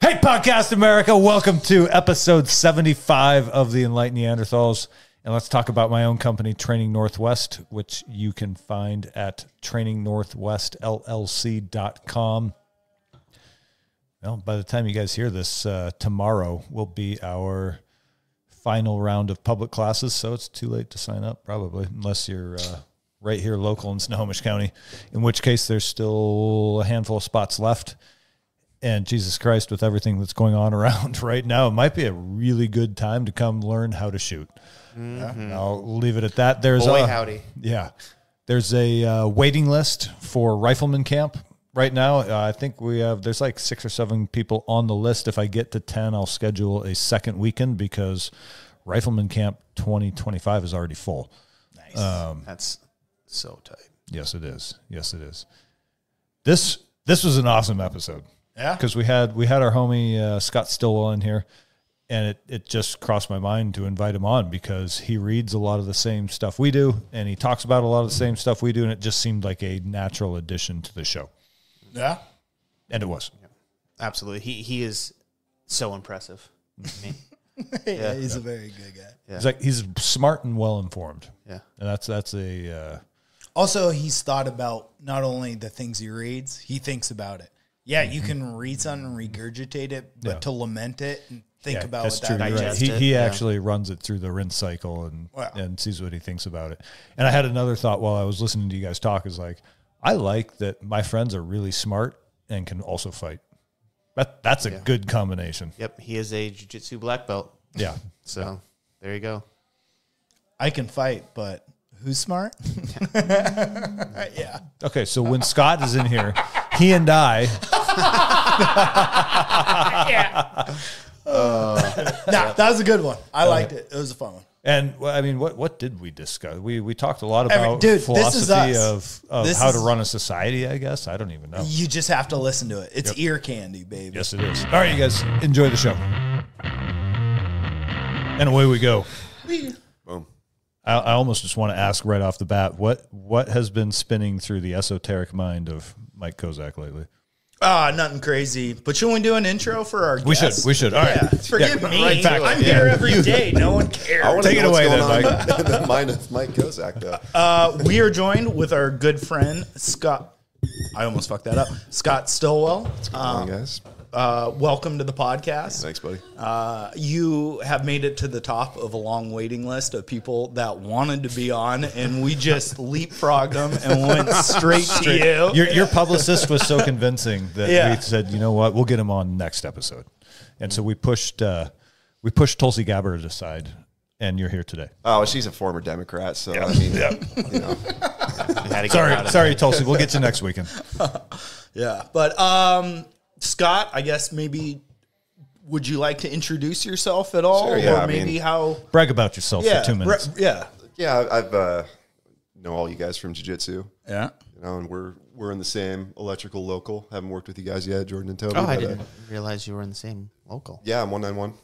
Hey, Podcast America. Welcome to episode 75 of the Enlightened Neanderthals. And let's talk about my own company, Training Northwest, which you can find at trainingnorthwestllc.com. Well, by the time you guys hear this, tomorrow will be our final round of public classes, so it's too late to sign up, probably, unless you're right here local in Snohomish County, in which case there's still a handful of spots left. And Jesus Christ, with everything that's going on around right now, it might be a really good time to come learn how to shoot. Mm-hmm. I'll leave it at that. There's howdy. Yeah. There's a waiting list for Rifleman Camp right now. I think there's like 6 or 7 people on the list. If I get to 10, I'll schedule a second weekend because Rifleman Camp 2025 is already full. Nice. That's so tight. Yes, it is. Yes, it is. This was an awesome episode. Yeah. Because we had our homie Scott Stilwell in here, and it just crossed my mind to invite him on because he reads a lot of the same stuff we do, and he talks about a lot of the same stuff we do, and it just seemed like a natural addition to the show. Yeah. And it was. Yeah. Absolutely. He is so impressive to me. Yeah, he's a very good guy. Yeah. He's smart and well informed. Yeah. And that's a Also, he's thought about not only the things he reads, he thinks about it. Yeah, you can read something and regurgitate it, but to lament it and think about that's what true. that Right. means. He actually runs it through the rinse cycle and sees what he thinks about it. And I had another thought while I was listening to you guys talk is like, I like that my friends are really smart and can also fight. That's a good combination. Yep. He is a jiu-jitsu black belt. Yeah. So there you go. I can fight, but who's smart? Yeah. Okay, so when Scott is in here, he and I. That was a good one. I liked it. It was a fun one. And I mean, what did we discuss? We talked a lot about Dude, philosophy this of This how to is- run a society. I guess I don't even know. You just have to listen to it. It's ear candy, baby. Yes, it is. All right, you guys enjoy the show, and away we go. Boom. I almost just want to ask right off the bat, what has been spinning through the esoteric mind of Mike Kozak lately? Nothing crazy. But should we do an intro for our guests? We should. All right. Yeah. Forgive me. right back. I'm here every day. No one cares. I want to Take it know what's away going then, on in the mind of Mike Kozak, though. We are joined with our good friend, Scott. I almost fucked that up. Scott Stilwell. What's going on, guys? Welcome to the podcast. Thanks, buddy. You have made it to the top of a long waiting list of people that wanted to be on, and we just leapfrogged them and went straight to you. Your publicist was so convincing that Yeah. we said, you know what, we'll get him on next episode, and so we pushed Tulsi Gabbard aside, and you're here today. Oh, she's a former Democrat, so I mean, you know. You had to get out of Sorry, Tulsi. We'll get you next weekend. Yeah, but Scott, I guess maybe would you like to introduce yourself at all, Sure, yeah, or I maybe mean- how? Brag about yourself for 2 minutes. Yeah, Yeah, I've know all you guys from jiu-jitsu, yeah. you know, and we're in the same electrical local. Haven't worked with you guys yet, Jordan and Toby. Oh, I but, didn't realize you were in the same local. Yeah, I'm 191.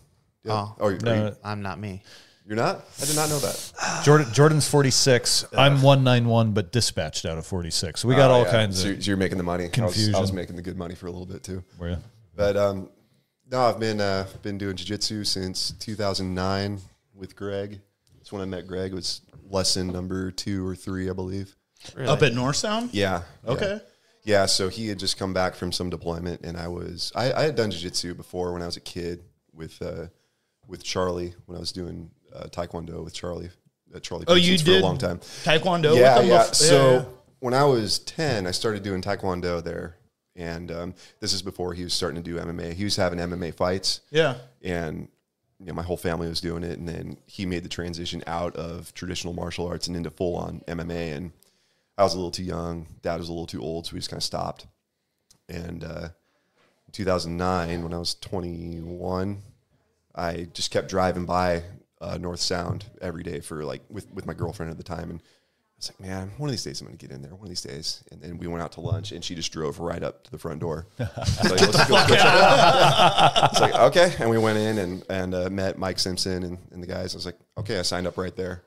Yeah. Oh. You're I'm not me. not? I did not know that. Jordan's 46. I'm 191, but dispatched out of 46. So we got all kinds so of. you're making the money. confusion. I was making the good money for a little bit too. Were you? But no, I've been doing jiu-jitsu since 2009 with Greg. That's when I met Greg. It was lesson number 2 or 3, I believe. Really? Up at North Sound. Yeah. Okay. Yeah. So he had just come back from some deployment, and I had done jiu-jitsu before when I was a kid with Charlie when I was doing Taekwondo with Charlie. Charlie. Oh, you for did a long time. Taekwondo. Yeah, with them yeah. bef- So when I was 10, I started doing Taekwondo there. And this is before he was starting to do MMA. He was having MMA fights. yeah. And you know, my whole family was doing it. And then he made the transition out of traditional martial arts and into full-on MMA. And I was a little too young. Dad was a little too old, so we just kind of stopped. And in 2009, when I was 21, I just kept driving by North Sound every day for like with my girlfriend at the time. And I was like, man, one of these days I'm going to get in there. One of these days. And then we went out to lunch, and she just drove right up to the front door. So like, let's go check it out. It's like, okay. And we went in and met Mike Simpson and the guys. I was like, okay, I signed up right there.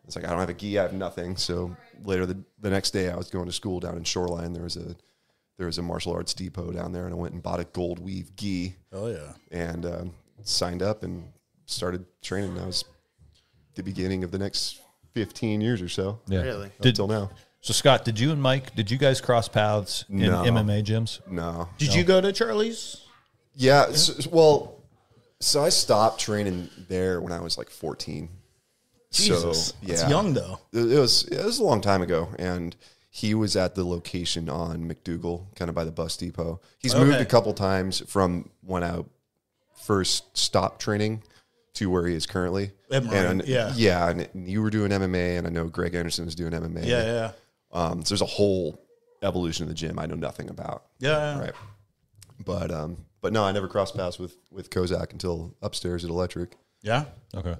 It's like, I don't have a gi, I have nothing. So later the next day, I was going to school down in Shoreline. There was there was a martial arts depot down there, and I went and bought a gold weave gi. Oh yeah. And signed up and started training. That was the beginning of the next 15 years or so. Yeah. Really? Until now. So Scott, did you and Mike, did you guys cross paths in No. MMA gyms? No. Did you go to Charlie's? Yeah. So I stopped training there when I was like 14. Jesus, So, that's yeah. young though. It was a long time ago, and he was at the location on McDougal, kind of by the bus depot. He's moved a couple times from when I first stopped training to where he is currently. And yeah, and you were doing MMA, and I know Greg Anderson was doing MMA. Yeah. So there's a whole evolution of the gym I know nothing about. Yeah. Right. But no, I never crossed paths with Kozak until upstairs at Electric. Yeah. Okay.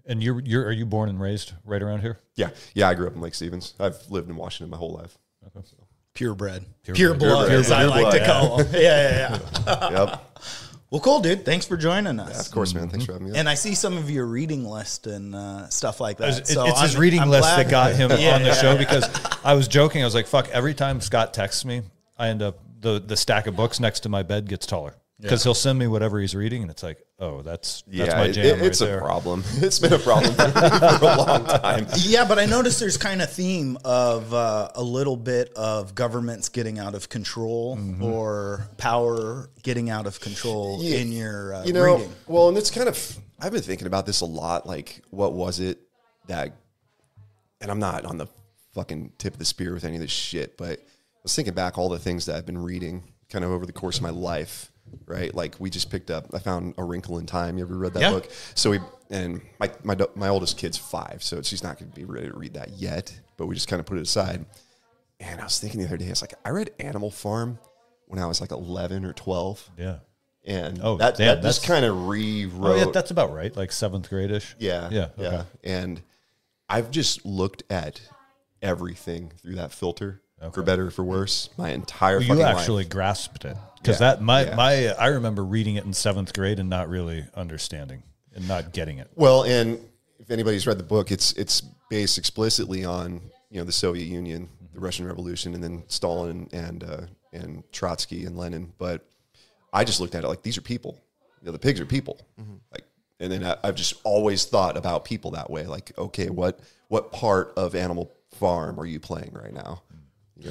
And are you born and raised right around here? Yeah. Yeah, I grew up in Lake Stevens. I've lived in Washington my whole life. Okay. So. Purebred. Pure Pure blood, as I like to call them. Yeah. Yep. Well, cool, dude. Thanks for joining us. Yeah, of course, man. Thanks for having me. And I see some of your reading list and stuff like that. It's his reading list glad. that got him on the show because I was joking. I was like, fuck, every time Scott texts me, I end up, the stack of books next to my bed gets taller because he'll send me whatever he's reading. And it's like, oh, that's my jam it's right a there. problem. It's been a problem for a long time. Yeah, but I noticed there's kind of theme of a little bit of governments getting out of control or power getting out of control in your reading. Well, and it's kind of, I've been thinking about this a lot. Like, what was it that, and I'm not on the fucking tip of the spear with any of this shit, but I was thinking back all the things that I've been reading kind of over the course of my life. Right, like we just picked up. I found A Wrinkle in Time. You ever read that book? So my oldest kid's 5, so she's not going to be ready to read that yet. But we just kind of put it aside. And I was thinking the other day, I was like, I read Animal Farm when I was like 11 or 12. Yeah. And that's just kind of rewrote. Oh, yeah, that's about right. Like 7th grade-ish. Yeah. Yeah. Okay. Yeah. And I've just looked at everything through that filter. For better or for worse, my entire fucking you life. actually grasped it because I remember reading it in 7th grade and not really understanding and not getting it. Well, and if anybody's read the book, it's based explicitly on the Soviet Union, the Russian Revolution, and then Stalin and Trotsky and Lenin. But I just looked at it like these are people. The pigs are people. Like, and then I've just always thought about people that way. Like, okay, what part of Animal Farm are you playing right now?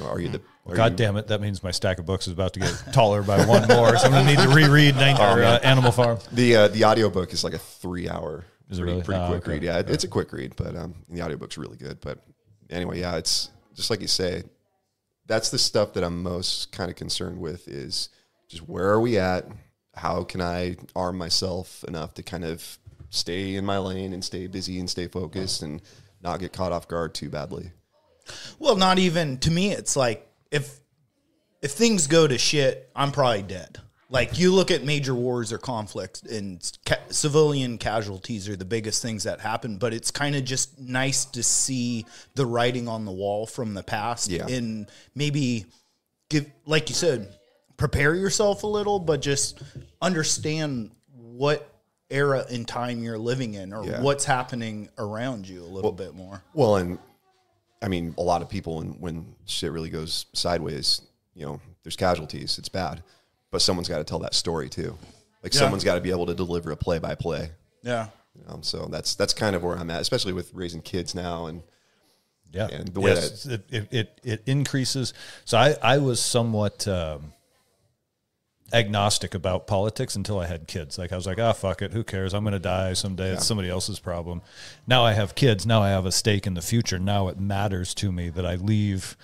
Are you the? God damn it! That means my stack of books is about to get taller by one more, so I'm going to need to reread Animal Farm. The audiobook is like a 3-hour. Is it really? Pretty quick okay. read. Yeah, it's a quick read, but the audiobook's really good. But anyway, yeah, it's just like you say. That's the stuff that I'm most kind of concerned with is just where are we at? How can I arm myself enough to kind of stay in my lane and stay busy and stay focused and not get caught off guard too badly? Well, not even to me. It's like if things go to shit, I'm probably dead. Like you look at major wars or conflicts, and civilian casualties are the biggest things that happen. But it's kind of just nice to see the writing on the wall from the past, and maybe give, like you said, prepare yourself a little, but just understand what era in time you're living in, or what's happening around you a little bit more. Well, and I mean, a lot of people, when shit really goes sideways, there's casualties. It's bad. But someone's got to tell that story, too. Like, someone's got to be able to deliver a play-by-play. Yeah. So that's kind of where I'm at, especially with raising kids now. And the way that it increases. So I was somewhat agnostic about politics until I had kids. Like I was like, fuck it, who cares? I'm going to die someday. It's somebody else's problem. Now I have kids. Now I have a stake in the future. Now it matters to me that I leave,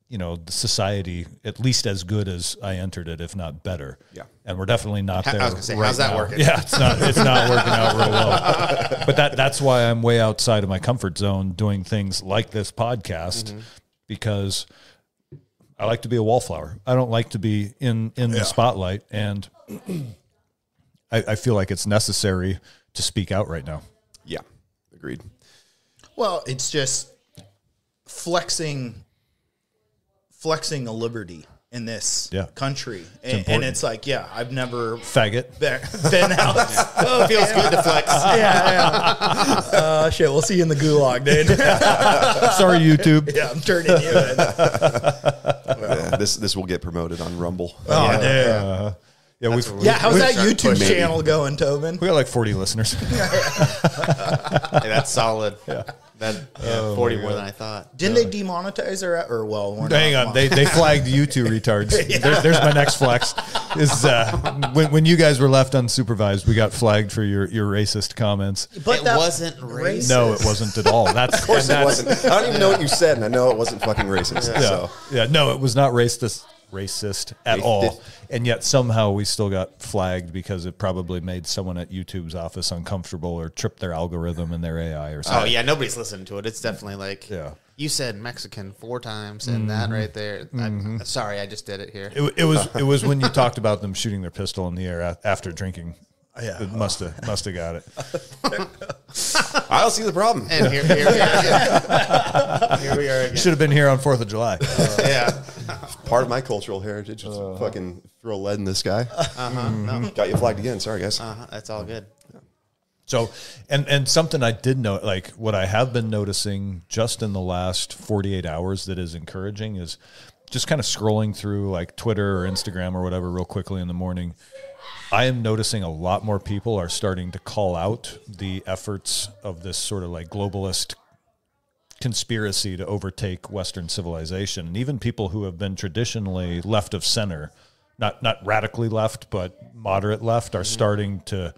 the society at least as good as I entered it, if not better. Yeah. And we're definitely not there. I was going to say, right how's that now. working? Yeah, it's not working out real well. But that's why I'm way outside of my comfort zone doing things like this podcast, because I like to be a wallflower. I don't like to be in the spotlight, and I feel like it's necessary to speak out right now. Yeah, agreed. Well, it's just flexing a liberty in this country. And it's like, I've never faggot been out. Oh, it feels good to flex. Shit, we'll see you in the gulag, dude. Sorry, YouTube. I'm turning you in. this will get promoted on Rumble. Oh, Yeah. dude. Yeah, How's that YouTube Maybe. channel going, Tobin? we got like 40 listeners. Hey, that's solid. That 40 more than I thought. Didn't they demonetize or well, we're Hang not on, they flagged you two retards. There's my next flex. Is when you guys were left unsupervised, we got flagged for your racist comments. But It that wasn't racist. No, it wasn't at all. That's Of course it wasn't. I don't even know what you said, and I know it wasn't fucking racist. So Yeah, no, it was not racist at all. And yet somehow we still got flagged because it probably made someone at YouTube's office uncomfortable or tripped their algorithm and their AI or something. Oh, yeah, nobody's listening to it. It's definitely like, Yeah. you said Mexican 4 times, and that right there. Sorry, I just did it here. It was when you talked about them shooting their pistol in the air after drinking. Yeah. It must have got it. I don't see the problem. And here we are again. Here we are again. Should have been here on 4th of July. Yeah. Part of my cultural heritage is fucking throw lead in this guy. No. Got you flagged again. Sorry, guys. That's all good. So, and something I did know, like what I have been noticing just in the last 48 hours that is encouraging is just kind of scrolling through like Twitter or Instagram or whatever real quickly in the morning. I am noticing a lot more people are starting to call out the efforts of this sort of like globalist conspiracy to overtake Western civilization. And even people who have been traditionally left of center, not radically left, but moderate left, are starting to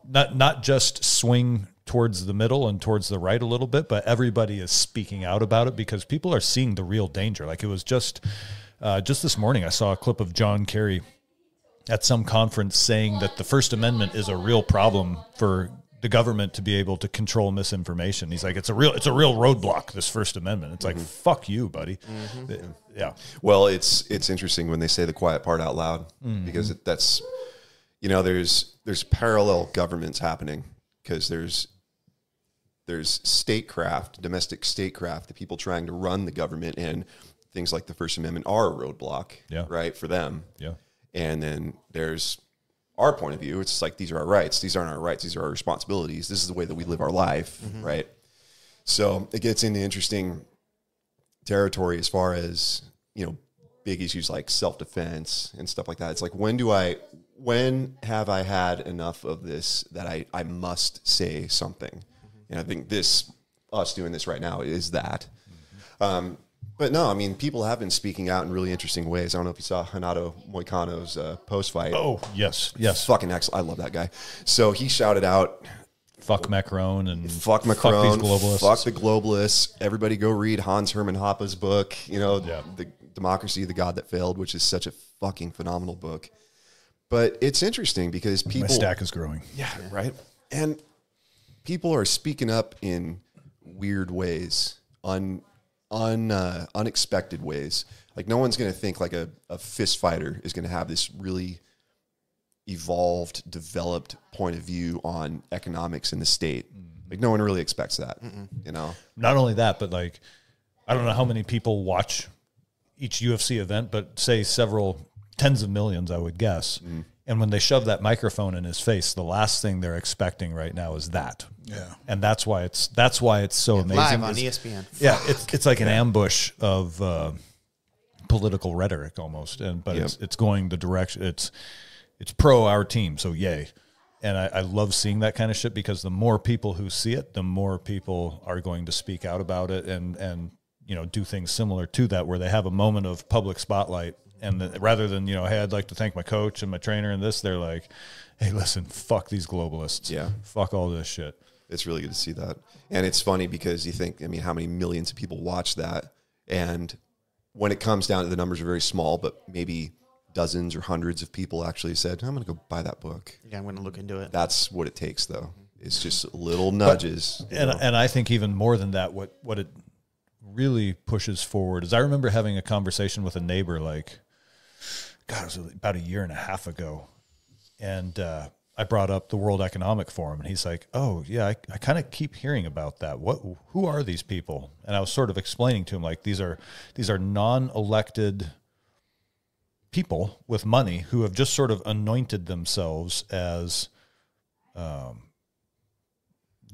not just swing towards the middle and towards the right a little bit, but everybody is speaking out about it because people are seeing the real danger. Like it was just this morning, I saw a clip of John Kerry at some conference saying that the First Amendment is a real problem for the government to be able to control misinformation. He's like, it's a real roadblock, this First Amendment. It's like, fuck you, buddy. Yeah. Well, it's interesting when they say the quiet part out loud because that's, there's parallel governments happening because there's statecraft, domestic statecraft, the people trying to run the government, and things like the First Amendment are a roadblock, right, for them. Yeah. And then there's our point of view. It's like, these are our rights. These aren't our rights. These are our responsibilities. This is the way that we live our life, right? So it gets into interesting territory as far as, big issues like self-defense and stuff like that. It's like, when have I had enough of this that I must say something? And I think us doing this right now is that. But no, I mean, people have been speaking out in really interesting ways. I don't know if you saw Hanato Moicano's post-fight. Oh, yes. Fucking excellent. I love that guy. So he shouted out, Fuck Macron and fuck Macron, fuck these globalists. fuck the globalists. Everybody go read Hans Hermann Hoppe's book, The Democracy, the God That Failed, which is such a fucking phenomenal book. But it's interesting because people... My stack is growing. Yeah, right? And people are speaking up in weird ways, unexpected ways. Like, no one's going to think like a fist fighter is going to have this really evolved, developed point of view on economics in the state. Like, no one really expects that, Not only that, but like, I don't know how many people watch each UFC event, but say several tens of millions, I would guess. And when they shove that microphone in his face, the last thing they're expecting right now is that. Yeah. And that's why it's so amazing. Live on ESPN. Yeah, it's like an ambush of political rhetoric almost, but it's going the direction. It's pro our team, so yay. And I love seeing that kind of shit because the more people who see it, the more people are going to speak out about it and do things similar to that, where they have a moment of public spotlight. And rather than, hey, I'd like to thank my coach and my trainer and this, they're like, hey, listen, fuck these globalists. Yeah. Fuck all this shit. It's really good to see that. And it's funny because you think, how many millions of people watch that? And when it comes down to, the numbers are very small, but maybe dozens or hundreds of people actually said, I'm going to go buy that book. Yeah, I'm going to look into it. That's what it takes, though. It's just little nudges. And I think even more than that, what it really pushes forward is I remember having a conversation with a neighbor, like, God, it was about a year and a half ago. And I brought up the World Economic Forum, and he's like, oh, yeah, I kind of keep hearing about that. Who are these people? And I was sort of explaining to him, like, these are non-elected people with money who have just sort of anointed themselves as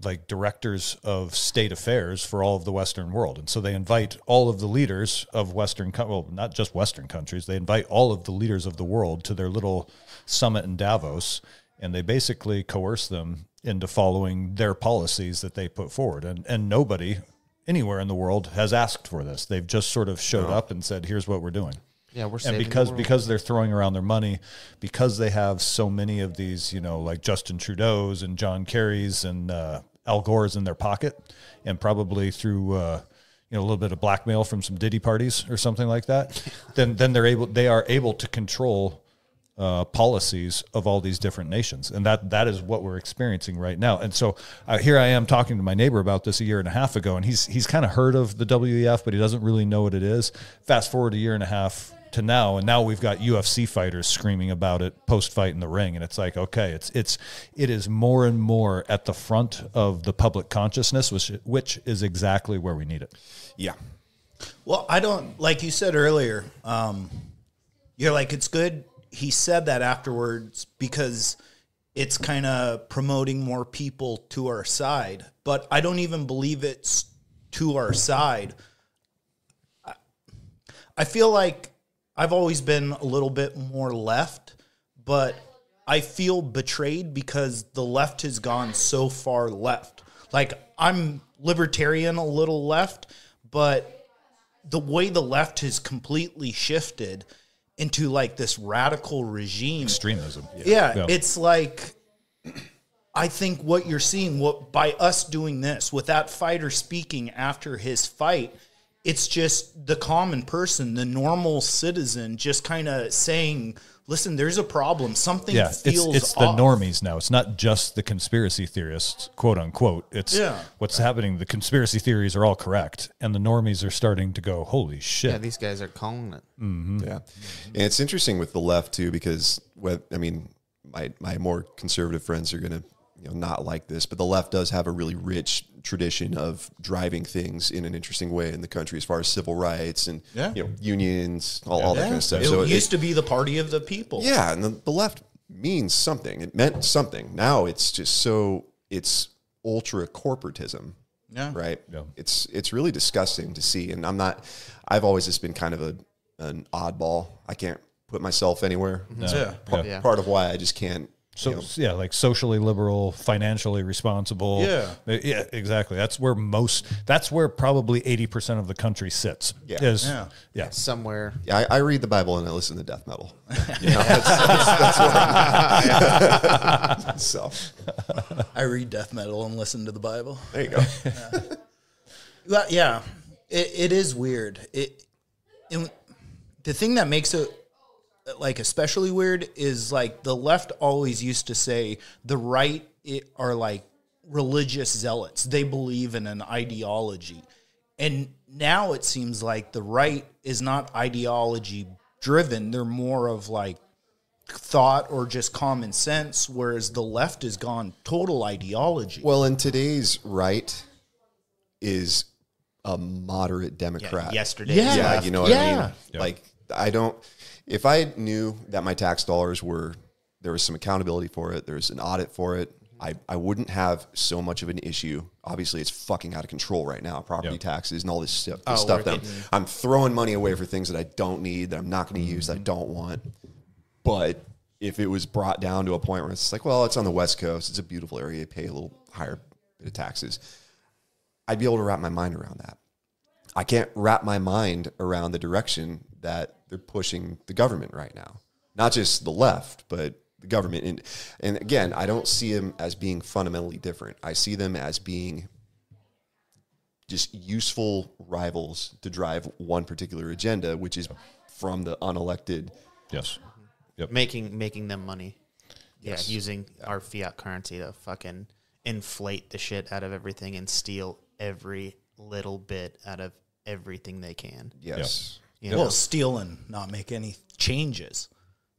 like directors of state affairs for all of the Western world. And so they invite all of the leaders of Western, well, not just Western countries, they invite all of the leaders of the world to their little summit in Davos, and they basically coerce them into following their policies that they put forward. And nobody anywhere in the world has asked for this. They've just sort of showed up and said, here's what we're doing. Yeah, we're and saving because they're throwing around their money, because they have so many of these, you know, like Justin Trudeau's and John Kerry's and Al Gore's in their pocket, and probably through you know, a little bit of blackmail from some Diddy parties or something like that, then they are able to control policies of all these different nations, and that is what we're experiencing right now. And so here I am talking to my neighbor about this a year and a half ago, and he's kind of heard of the WEF, but he doesn't really know what it is. Fast forward a year and a half to now, and now we've got UFC fighters screaming about it post-fight in the ring, and it's like, okay, it is more and more at the front of the public consciousness, which is exactly where we need it. Yeah. Well, I don't, like you said earlier, you're like, it's good he said that afterwards because it's kind of promoting more people to our side, but I don't even believe it's to our side. I feel like I've always been a little bit more left, but I feel betrayed because the left has gone so far left. Like, I'm libertarian a little left, but the way the left has completely shifted into like this radical regime. Extremism. Yeah. It's like, I think what you're seeing, by us doing this, with that fighter speaking after his fight, it's just the common person, the normal citizen, just kind of saying, listen, there's a problem. Something feels it's off. the normies now. It's not just the conspiracy theorists, quote unquote. It's what's happening. The conspiracy theories are all correct, and the normies are starting to go, holy shit. Yeah, these guys are calling it. Mm-hmm. Yeah. And it's interesting with the left too, because my more conservative friends are going to, not like this, but the left does have a really rich tradition of driving things in an interesting way in the country, as far as civil rights and unions, all that kind of stuff. It used to be the party of the people. Yeah, and the left means something. It meant something. Now it's just it's ultra corporatism. Yeah. Right. Yeah. It's really disgusting to see, and I've always just been kind of an oddball. I can't put myself anywhere. No. Part of why I just can't. So like socially liberal, financially responsible. Yeah, exactly. That's where probably 80% of the country sits. Somewhere. Yeah, I read the Bible and I listen to death metal. That's what I'm. So I read death metal and listen to the Bible. There you go. It is weird. The thing that makes it like especially weird is like the left always used to say the right are like religious zealots. They believe in an ideology. And now it seems like the right is not ideology driven. They're more of like thought or just common sense, whereas the left has gone total ideology. Well, and today's right is a moderate Democrat. Yesterday. Yeah, you know what I mean? Yeah. Like, if I knew that my tax dollars there was some accountability for it, there's an audit for it, I wouldn't have so much of an issue. Obviously, it's fucking out of control right now, property taxes and all this stuff. I'm throwing money away for things that I don't need, that I'm not going to use, that I don't want. But if it was brought down to a point where it's like, well, it's on the West Coast, it's a beautiful area, you pay a little higher bit of taxes, I'd be able to wrap my mind around that. I can't wrap my mind around the direction that they're pushing the government right now. Not just the left, but the government. And again, I don't see them as being fundamentally different. I see them as being just useful rivals to drive one particular agenda, which is from the unelected. Yes. Yep. Making them money. Yes. Yeah, using our fiat currency to fucking inflate the shit out of everything and steal every little bit out of everything they can. Yes. Well, steal and not make any changes.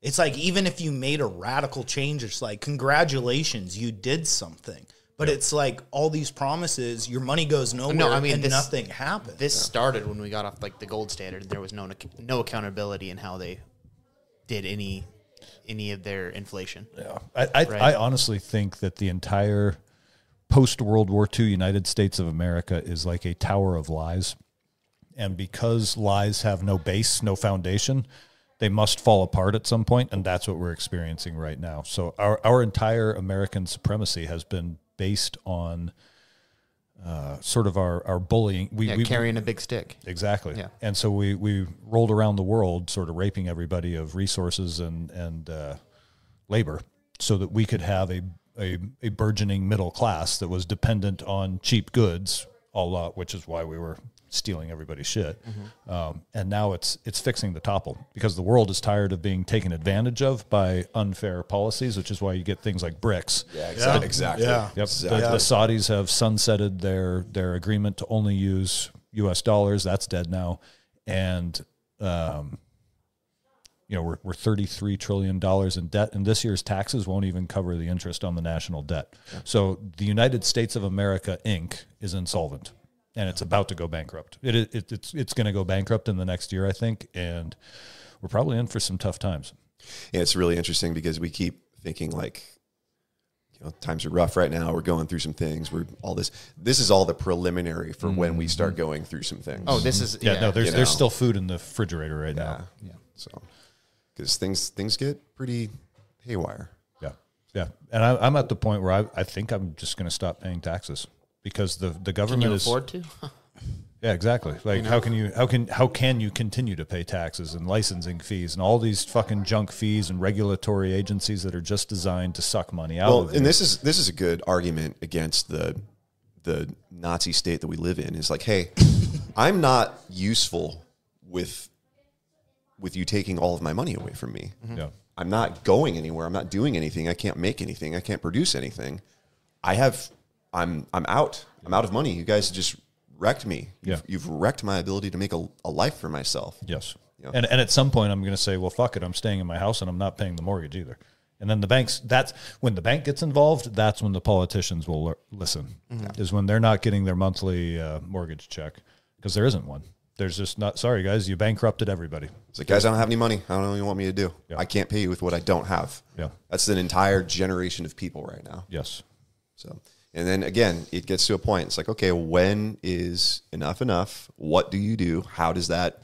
It's like, even if you made a radical change, it's like, congratulations, you did something. But it's like all these promises, your money goes nowhere, and nothing happens. This started when we got off like the gold standard. There was no accountability in how they did any of their inflation. Yeah, I honestly think that the entire post-World War II United States of America is like a tower of lies. And because lies have no base, no foundation, they must fall apart at some point, and that's what we're experiencing right now. So our entire American supremacy has been based on sort of our bullying. We carrying a big stick. Exactly. Yeah. And so we rolled around the world sort of raping everybody of resources and labor so that we could have a burgeoning middle class that was dependent on cheap goods, which is why we were stealing everybody's shit. And now it's fixing the topple because the world is tired of being taken advantage of by unfair policies, which is why you get things like BRICS. Yeah, exactly. Yeah. Yep. The Saudis have sunsetted their agreement to only use U.S. dollars. That's dead now. And, we're $33 trillion in debt, and this year's taxes won't even cover the interest on the national debt. Yeah. So the United States of America, Inc. is insolvent, and it's about to go bankrupt. It's going to go bankrupt in the next year, I think, and we're probably in for some tough times. Yeah, it's really interesting because we keep thinking like, times are rough right now. We're going through some things. This is all the preliminary for when we start going through some things. Oh, this is there's still food in the refrigerator right now. Yeah. So because things get pretty haywire. Yeah. And I'm at the point where I think I'm just going to stop paying taxes because the government Can you is afford to? Yeah, exactly. Like how can you continue to pay taxes and licensing fees and all these fucking junk fees and regulatory agencies that are just designed to suck money out of you? And this is a good argument against the Nazi state that we live in. Is like, hey, I'm not useful with you taking all of my money away from me. Yeah. I'm not going anywhere. I'm not doing anything. I can't make anything. I can't produce anything. I'm out. I'm out of money. You guys just wrecked me. You've wrecked my ability to make a life for myself. Yes. Yeah. And at some point I'm going to say, well, fuck it. I'm staying in my house and I'm not paying the mortgage either. And then that's when the bank gets involved. That's when the politicians will listen, is when they're not getting their monthly mortgage check because there isn't one. There's just not, sorry guys, you bankrupted everybody. It's like, guys, I don't have any money. I don't know what you want me to do. Yeah. I can't pay you with what I don't have. Yeah. That's an entire generation of people right now. Yes. So, and then again, it gets to a point. It's like, okay, when is enough? What do you do? How does that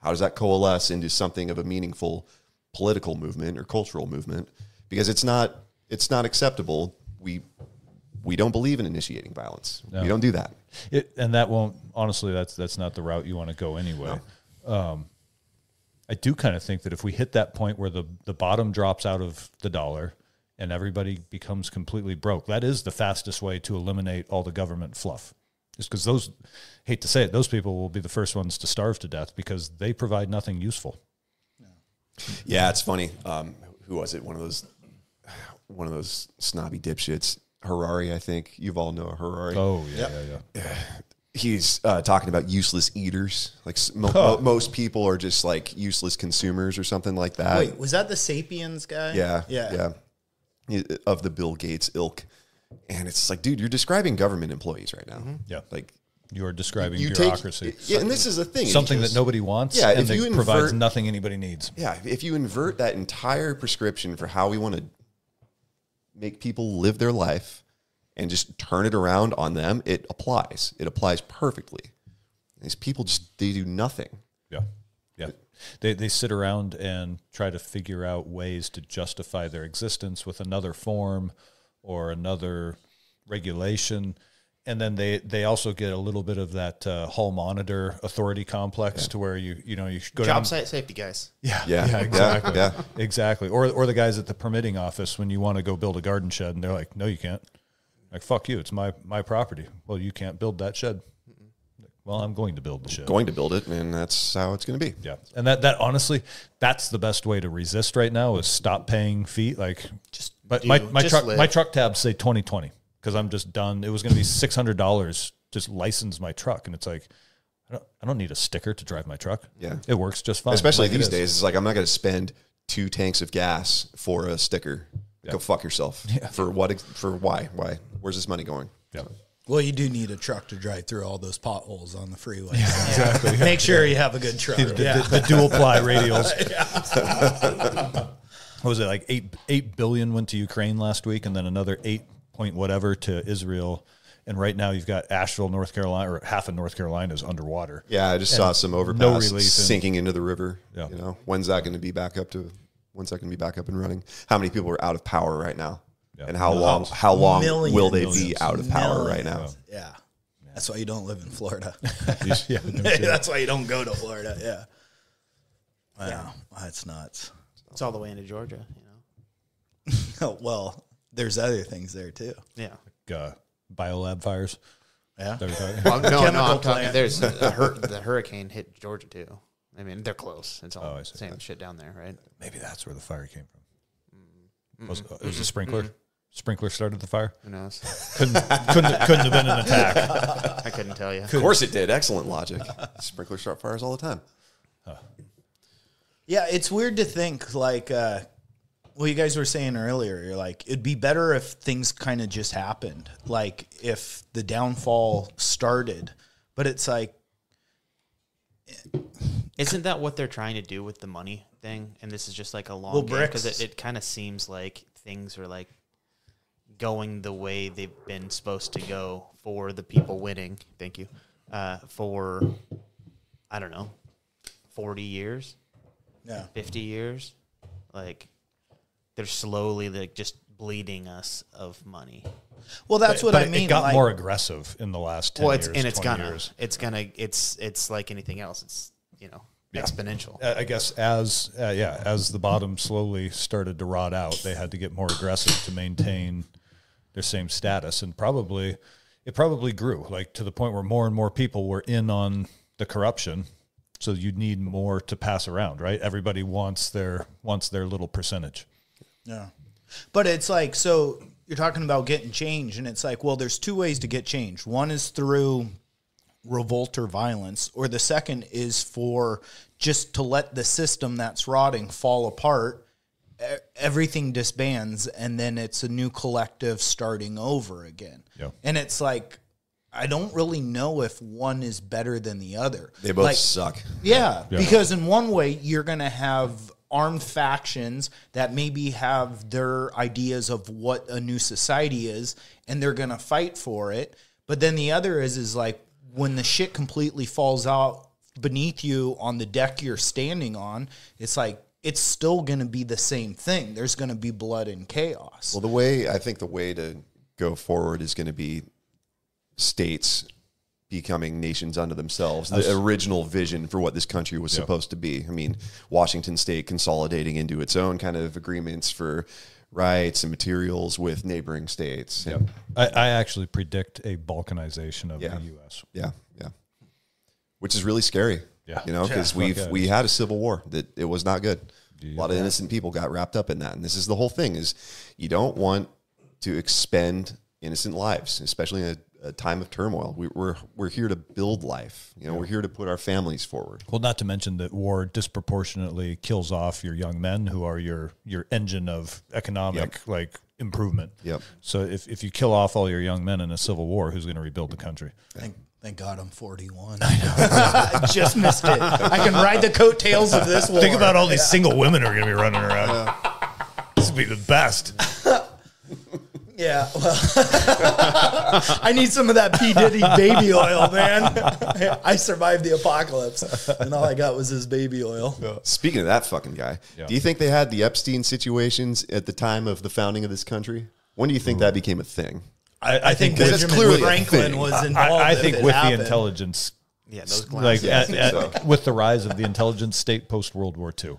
coalesce into something of a meaningful political movement or cultural movement? Because it's not acceptable. We don't believe in initiating violence. No. We don't do that. And that won't, honestly, that's not the route you want to go anyway. No. I do kind of think that if we hit that point where the bottom drops out of the dollar and everybody becomes completely broke, that is the fastest way to eliminate all the government fluff. Just because hate to say it, those people will be the first ones to starve to death because they provide nothing useful. Yeah, it's funny. Who was it? One of those snobby dipshits. Harari, I think. You've all know Harari. Oh, yeah. He's talking about useless eaters. Like most people are just like useless consumers or something like that. Wait, was that the Sapiens guy? Yeah. Of the Bill Gates ilk. And it's like, dude, you're describing government employees right now. Mm-hmm. Yeah. Like, you're describing bureaucracy. And this is the thing. Something that nobody wants and it provides nothing anybody needs. Yeah, if you invert that entire prescription for how we want to make people live their life and just turn it around on them, it applies. It applies perfectly. These people they do nothing. Yeah. They sit around and try to figure out ways to justify their existence with another form or another regulation. And then they also get a little bit of that hall monitor authority complex to where you go job site safety guys. Yeah, exactly. Yeah. Exactly. Or the guys at the permitting office when you want to go build a garden shed and they're like, no, you can't. Like, fuck you. It's my property. Well, you can't build that shed. Well, I'm going to build the shed. Going to build it, and that's how it's going to be. Yeah. And that honestly, that's the best way to resist right now is stop paying fee. Like my truck tabs say 2020 because I'm just done. It was going to be $600 just license my truck. And it's like, I don't need a sticker to drive my truck. Yeah. It works just fine. Especially these days. It's like, I'm not going to spend 2 tanks of gas for a sticker. Yeah. Go fuck yourself. Yeah. For what? For why? Why? Where's this money going? Yeah. Well, you do need a truck to drive through all those potholes on the freeway. Yeah, exactly. Make sure you have a good truck. The dual ply radials. What was it, like 8 billion went to Ukraine last week, and then another point whatever to Israel. And right now you've got Asheville, North Carolina, or half of North Carolina is underwater. Yeah, I just saw some overpass sinking into the river. Yeah. You know, when's that going to be back up and running? How many people are out of power right now? Yeah. And how long will they be out of power right now? Yeah. That's why you don't live in Florida. Yeah, that's why you don't go to Florida. Yeah. Wow. That's nuts. It's all the way into Georgia, you know. Well, there's other things there too. Yeah. Biolab fires. Yeah. Well, no, I'm talking. plant. There's the hurricane hit Georgia too. I mean, they're close. It's all same shit down there, right? Maybe that's where the fire came from. It was a sprinkler. Sprinkler started the fire. Who knows? Couldn't have been an attack. I couldn't tell you. Of course it did. Excellent logic. Sprinklers start fires all the time. Yeah, it's weird to think like you guys were saying earlier, you're like, it'd be better if things kind of just happened. Like if the downfall started. But it's like, isn't that what they're trying to do with the money thing? And this is just like a long game because it kind of seems like things are like going the way they've been supposed to go for the people winning. Thank you. For, I don't know, 40 years, 50 years. Like they're slowly like just bleeding us of money. Well, that's what I mean. It got more aggressive in the last 10 years. It's like anything else. It's, exponential. I guess as the bottom slowly started to rot out, they had to get more aggressive to maintain their same status. And it probably grew like to the point where more and more people were in on the corruption. So you need more to pass around, right? Everybody wants their little percentage. Yeah. But it's like, so you're talking about getting change, and it's like, well, there's two ways to get change. One is through revolt or violence, or the second is for just to let the system that's rotting fall apart. Everything disbands, and then it's a new collective starting over again. Yeah. And it's like, I don't really know if one is better than the other. They both suck. Yeah, because in one way, you're going to have armed factions that maybe have their ideas of what a new society is, and they're going to fight for it. But then the other is like when the shit completely falls out beneath you on the deck you're standing on, it's like it's still going to be the same thing. There's going to be blood and chaos. Well, I think the way to go forward is going to be states becoming nations unto themselves, the original vision for what this country was supposed to be. I mean, Washington State consolidating into its own kind of agreements for rights and materials with neighboring states. Yeah. I actually predict a balkanization of the U.S. Yeah, yeah. Which is really scary. Yeah. Because we had a civil war that it was not good. A lot of innocent people got wrapped up in that. And this is the whole thing is you don't want to expend innocent lives, especially in a time of turmoil. We're here to build life. We're here to put our families forward. Well, not to mention that war disproportionately kills off your young men who are your engine of economic improvement. Yep. So if you kill off all your young men in a civil war, who's going to rebuild the country? Thank God I'm 41. I know. I just missed it. I can ride the coattails of this war. Think about all these single women who are going to be running around. This would be the best. Yeah, well, I need some of that P. Diddy baby oil, man. I survived the apocalypse, and all I got was his baby oil. Speaking of that fucking guy, do you think they had the Epstein situations at the time of the founding of this country? When do you think that became a thing? I think that's Benjamin clearly Franklin was involved. I think with happened. the intelligence, those with the rise of the intelligence state post World War II.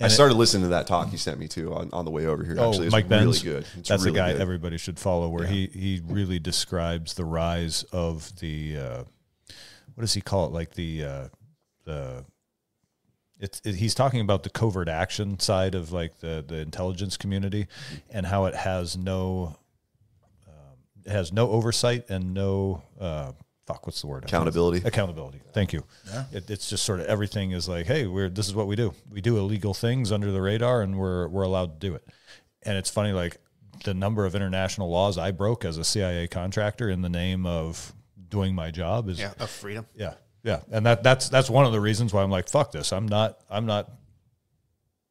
I started listening to that talk you sent me to on the way over here. Actually, it's Mike really Benz, good. That's really a guy good. everybody should follow. Where he really describes the rise of the what does he call it? Like he's talking about the covert action side of like the intelligence community and how it has no oversight and no what's the word? Accountability. Accountability. Thank you. Yeah. It's just sort of everything is like, hey, this is what we do. We do illegal things under the radar, and we're allowed to do it. And it's funny, like the number of international laws I broke as a CIA contractor in the name of doing my job is of freedom. Yeah, yeah, and that's one of the reasons why I'm like, fuck this. I'm not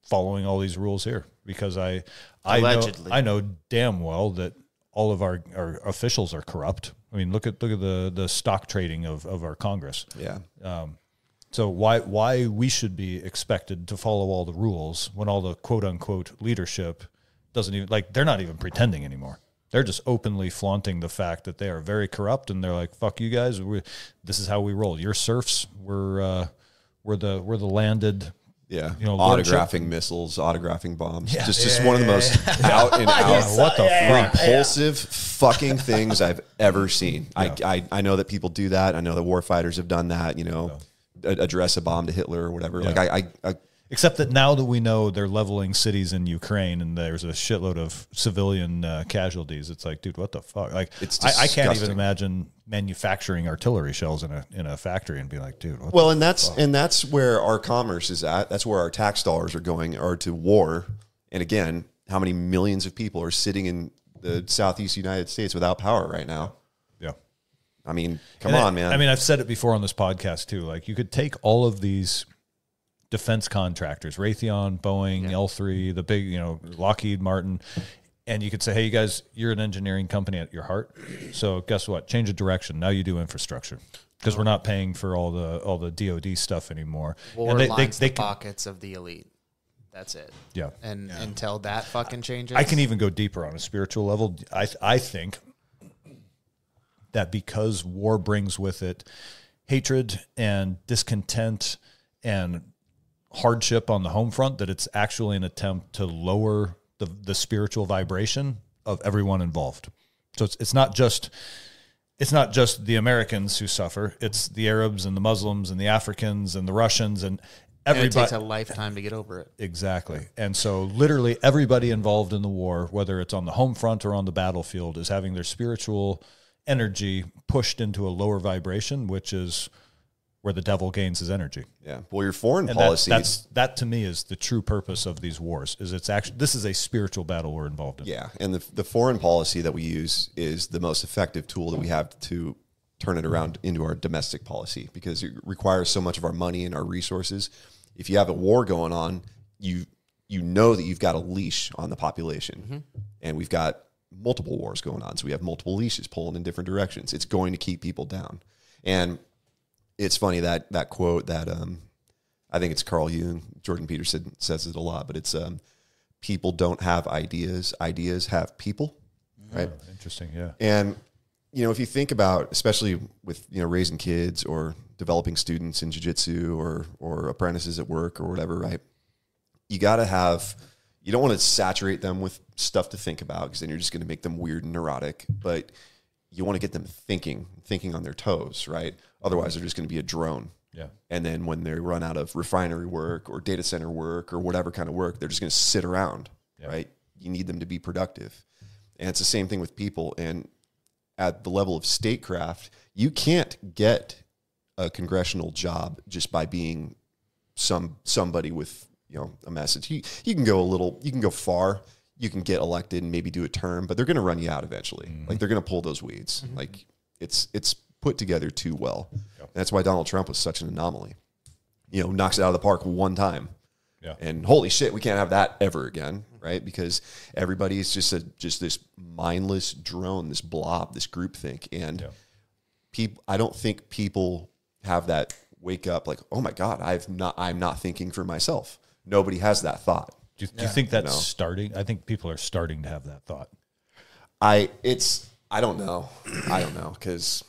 following all these rules here because I know damn well that all of our officials are corrupt. I mean, look at the stock trading of our Congress. Yeah. So why we should be expected to follow all the rules when all the quote unquote leadership doesn't even, like, they're not even pretending anymore. They're just openly flaunting the fact that they are very corrupt, and they're like, "Fuck you guys. This is how we roll. You're serfs. We're the landed." Yeah, lordship. autographing missiles, autographing bombs. Just one of the most out and out, what the fuck? repulsive fucking things I've ever seen. Yeah. I know that people do that. I know that war fighters have done that. Address a bomb to Hitler or whatever. Yeah. Like I Except that now that we know they're leveling cities in Ukraine and there's a shitload of civilian casualties, it's like, dude, what the fuck? Like, I can't even imagine manufacturing artillery shells in a factory and be like, dude, what that's where our commerce is at. That's where our tax dollars are to war. And again, how many millions of people are sitting in the Southeast United States without power right now? Yeah. I mean, come on, man. I mean, I've said it before on this podcast too. Like, you could take all of these defense contractors, Raytheon, Boeing, L3, the big, Lockheed Martin, and you could say, hey, you guys, you're an engineering company at your heart. So guess what? Change of direction. Now you do infrastructure, because we're not paying for all the DoD stuff anymore. War lines the pockets of the elite. That's it. Yeah. And until that fucking changes. I can even go deeper on a spiritual level. I think that because war brings with it hatred and discontent and hardship on the home front, that it's actually an attempt to lower the spiritual vibration of everyone involved. So it's not just the Americans who suffer. It's the Arabs and the Muslims and the Africans and the Russians and everybody. And it takes a lifetime to get over it. Exactly. And so literally everybody involved in the war, whether it's on the home front or on the battlefield, is having their spiritual energy pushed into a lower vibration, which is where the devil gains his energy. Yeah. Well, your foreign policy. That to me is the true purpose of these wars. This is a spiritual battle we're involved in. Yeah. And the foreign policy that we use is the most effective tool that we have to turn it around into our domestic policy, because it requires so much of our money and our resources. If you have a war going on, you know that you've got a leash on the population. Mm-hmm. And we've got multiple wars going on. So we have multiple leashes pulling in different directions. It's going to keep people down. And it's funny that quote that I think it's Carl Jung, Jordan Peterson says it a lot, but it's people don't have ideas, ideas have people, right? Oh, interesting, yeah. And if you think about, especially with raising kids or developing students in jiu-jitsu or apprentices at work or whatever, right? You don't want to saturate them with stuff to think about, because then you're just going to make them weird and neurotic, but you want to get them thinking on their toes, right? Otherwise, they're just going to be a drone. Yeah. And then when they run out of refinery work or data center work or whatever kind of work, they're just going to sit around, right? You need them to be productive. And it's the same thing with people. And at the level of statecraft, you can't get a congressional job just by being somebody with a message. You can go far. You can get elected and maybe do a term, but they're going to run you out eventually. Mm-hmm. Like, they're going to pull those weeds. Mm-hmm. Like, it's put together too well. Yep. And that's why Donald Trump was such an anomaly. Knocks it out of the park one time. Yeah. And holy shit, we can't have that ever again, right? Because everybody is just this mindless drone, this blob, this groupthink. And I don't think people have that wake up like, oh my God, I'm not thinking for myself. Nobody has that thought. Do you think that's starting? I think people are starting to have that thought. I don't know. Because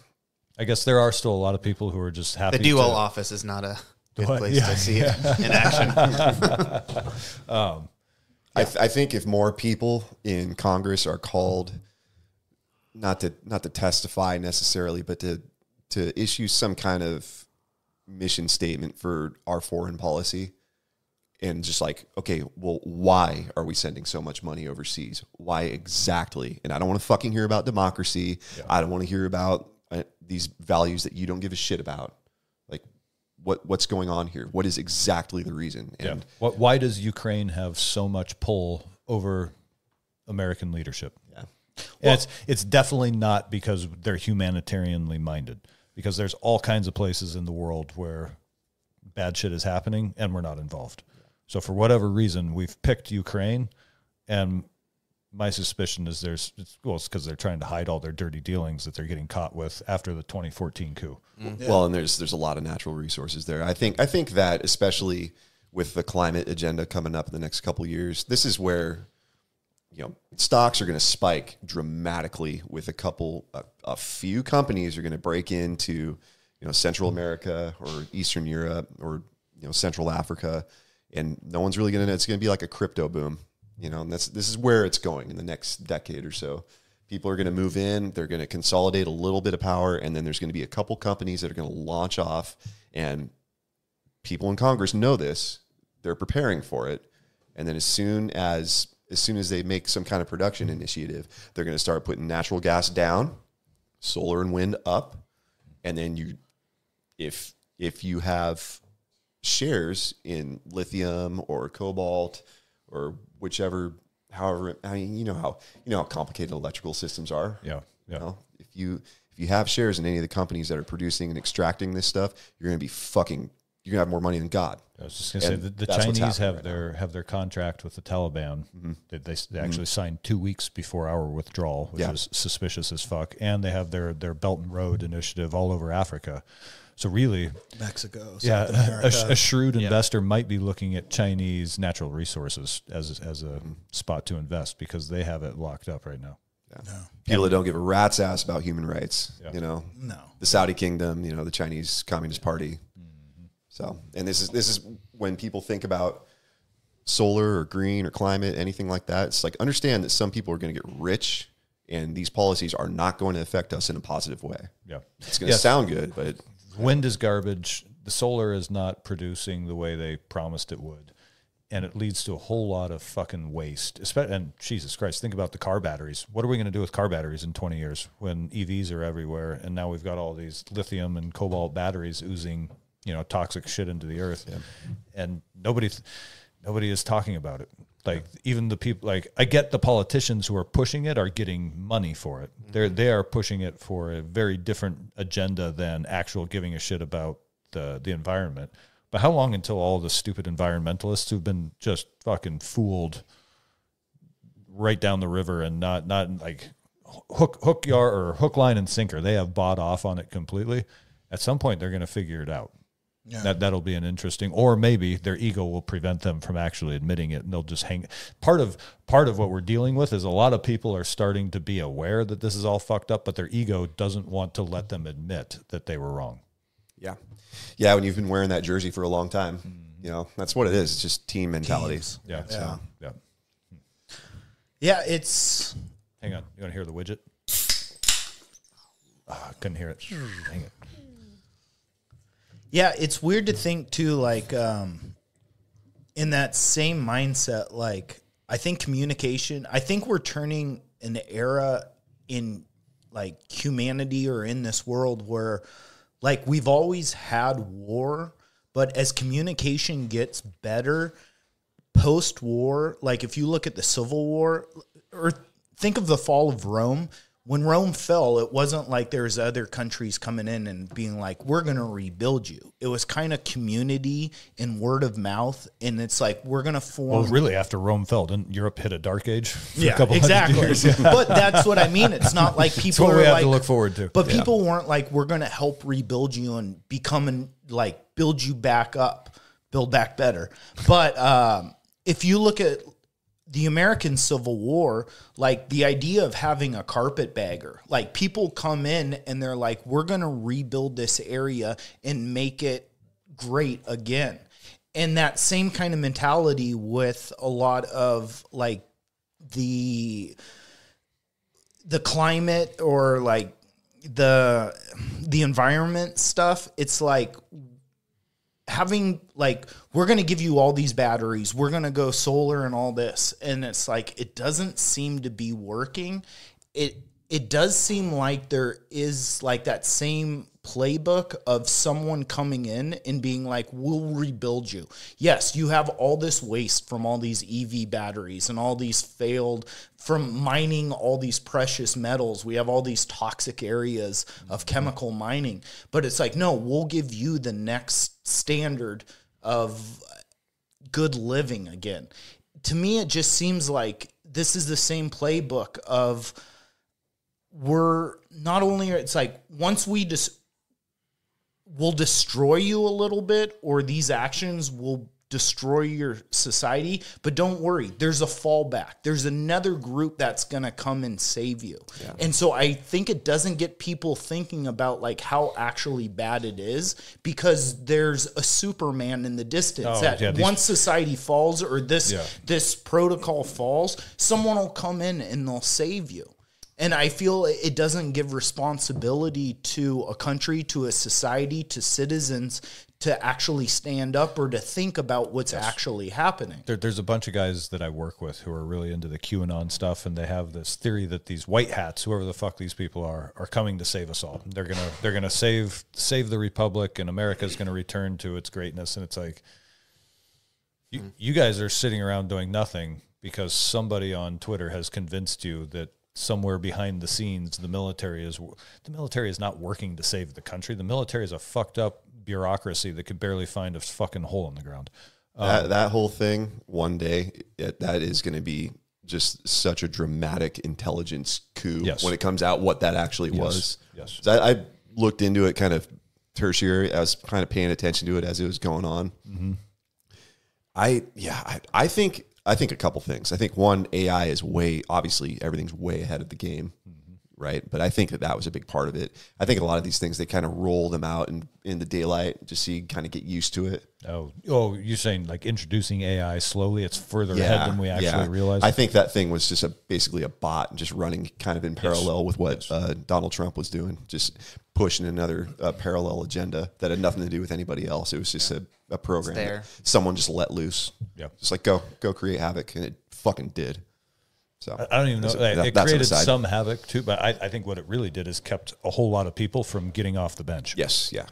I guess there are still a lot of people who are just happy. The dual office is not a good place to see it in action. I think if more people in Congress are called, not to testify necessarily, but to issue some kind of mission statement for our foreign policy, and just like, okay, well, why are we sending so much money overseas? Why exactly? And I don't want to fucking hear about democracy. Yeah. I don't want to hear about these values that you don't give a shit about. Like, what's going on here? What is exactly the reason? And why does Ukraine have so much pull over American leadership? Yeah. Well, it's definitely not because they're humanitarianly minded, because there's all kinds of places in the world where bad shit is happening and we're not involved. So for whatever reason, we've picked Ukraine, and my suspicion is it's because they're trying to hide all their dirty dealings that they're getting caught with after the 2014 coup. Yeah. Well, and there's a lot of natural resources there. I think that especially with the climate agenda coming up in the next couple of years, this is where stocks are going to spike dramatically with a few companies are going to break into Central America or Eastern Europe or Central Africa, and no one's really going to. It's going to be like a crypto boom, and this is where it's going in the next decade or so. People are going to move in, they're going to consolidate a little bit of power, and then there's going to be a couple companies that are going to launch off, and people in Congress know this. They're preparing for it. And then as soon as they make some kind of production initiative, they're going to start putting natural gas down, solar and wind up, and then if you have shares in lithium or cobalt or however, how complicated electrical systems are. Yeah. If you have shares in any of the companies that are producing and extracting this stuff, you're going to have more money than God. I was just going to say the Chinese have their contract with the Taliban. Mm-hmm. They actually signed 2 weeks before our withdrawal, which is suspicious as fuck. And they have their Belt and Road initiative all over Africa. So really, Mexico, a shrewd investor might be looking at Chinese natural resources as a spot to invest because they have it locked up right now. Yeah. No. People that don't give a rat's ass about human rights, No. The Saudi kingdom, the Chinese Communist Party. Mm-hmm. So, and this is when people think about solar or green or climate, anything like that. It's like, understand that some people are going to get rich and these policies are not going to affect us in a positive way. Yeah. It's going to sound good, but wind is garbage. The solar is not producing the way they promised it would. And it leads to a whole lot of fucking waste. And Jesus Christ, think about the car batteries. What are we going to do with car batteries in 20 years when EVs are everywhere? And now we've got all these lithium and cobalt batteries oozing, toxic shit into the earth. Yeah. And nobody is talking about it. Like even the people, I get the politicians who are pushing it are getting money for it. They are pushing it for a very different agenda than actual giving a shit about the environment. But how long until all the stupid environmentalists who've been just fucking fooled right down the river and not like hook yard or hook, line, and sinker, they have bought off on it completely. At some point, they're going to figure it out. Yeah. That'll be an interesting, or maybe their ego will prevent them from actually admitting it, and they'll just hang. Part of what we're dealing with is a lot of people are starting to be aware that this is all fucked up, but their ego doesn't want to let them admit that they were wrong. Yeah. When you've been wearing that jersey for a long time, that's what it is. It's just team mentality. Yeah. So. Yeah. It's. Hang on. You want to hear the widget? I couldn't hear it. Dang it. Yeah, it's weird to think too, in that same mindset, I think communication, I think we're turning an era in humanity or in this world where we've always had war, but as communication gets better post-war, if you look at the Civil War or think of the fall of Rome. When Rome fell, it wasn't like there's other countries coming in and being like, we're going to rebuild you. It was kind of community and word of mouth. And it's we're going to form. Well, really, after Rome fell, didn't Europe hit a dark age? For a couple exactly. Years? Yeah. But that's what I mean. It's not like people what we have to look forward to. But people weren't we're going to help rebuild you and build you back up, build back better. But if you look at the American Civil War, the idea of having a carpetbagger, people come in and they're we're going to rebuild this area and make it great again. And that same kind of mentality with a lot of the climate or the environment stuff. It's having we're going to give you all these batteries, we're going to go solar and all this, and it's it doesn't seem to be working. It does seem like there is that same playbook of someone coming in and being we'll rebuild you. Yes, you have all this waste from all these EV batteries and all these failed from mining all these precious metals. We have all these toxic areas of chemical mining, but it's no, we'll give you the next standard of good living again. To me, it just seems this is the same playbook of we're not only, it's like once we we'll destroy you a little bit, or these actions will destroy your society, but don't worry, there's a fallback. There's another group that's going to come and save you. Yeah. And so I think it doesn't get people thinking about like how actually bad it is, because there's a Superman in the distance once society falls, or this protocol falls, someone will come in and they'll save you. And I feel it doesn't give responsibility to a country, to a society, to citizens to actually stand up or to think about what's actually happening. There's a bunch of guys that I work with who are really into the QAnon stuff, and they have this theory that these white hats, whoever the fuck these people are coming to save us all. They're gonna save the Republic, and America's gonna return to its greatness. And it's like, you guys are sitting around doing nothing because somebody on Twitter has convinced you that somewhere behind the scenes, the military is not working to save the country. The military is a fucked up bureaucracy that could barely find a fucking hole in the ground. That whole thing, one day, that is going to be just such a dramatic intelligence coup when it comes out what that actually was. Yes. So I looked into it kind of tertiary. I was kind of paying attention to it as it was going on. Mm-hmm. I think a couple things. I think one, AI is obviously everything's way ahead of the game, right? But I think that was a big part of it. I think a lot of these things, they kind of roll them out in the daylight just so you kind of get used to it. Oh, you're saying like introducing AI slowly? It's further ahead than we actually realize? I think that thing was just basically a bot just running kind of in parallel with what Donald Trump was doing, just pushing another parallel agenda that had nothing to do with anybody else. It was just a program that someone just let loose. Yeah. Just like, go create havoc. And it fucking did. So I don't even know. It created some havoc too, but I think what it really did is kept a whole lot of people from getting off the bench. Yes. Yeah.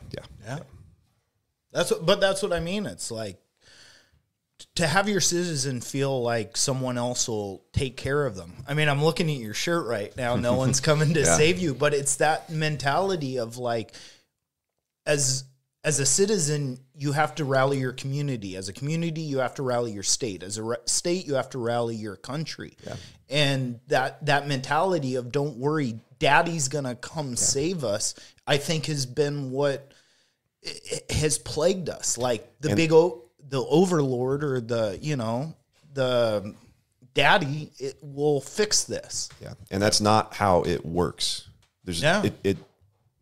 That's what I mean. It's like to have your citizen feel like someone else will take care of them. I mean, I'm looking at your shirt right now. No one's coming to save you, but it's that mentality of like, as a citizen, you have to rally your community. As a community, you have to rally your state. As a state, you have to rally your country. Yeah. And that mentality of don't worry, daddy's going to come save us, I think has been what has plagued us. Like the the overlord or the daddy, it will fix this. Yeah. And that's not how it works. It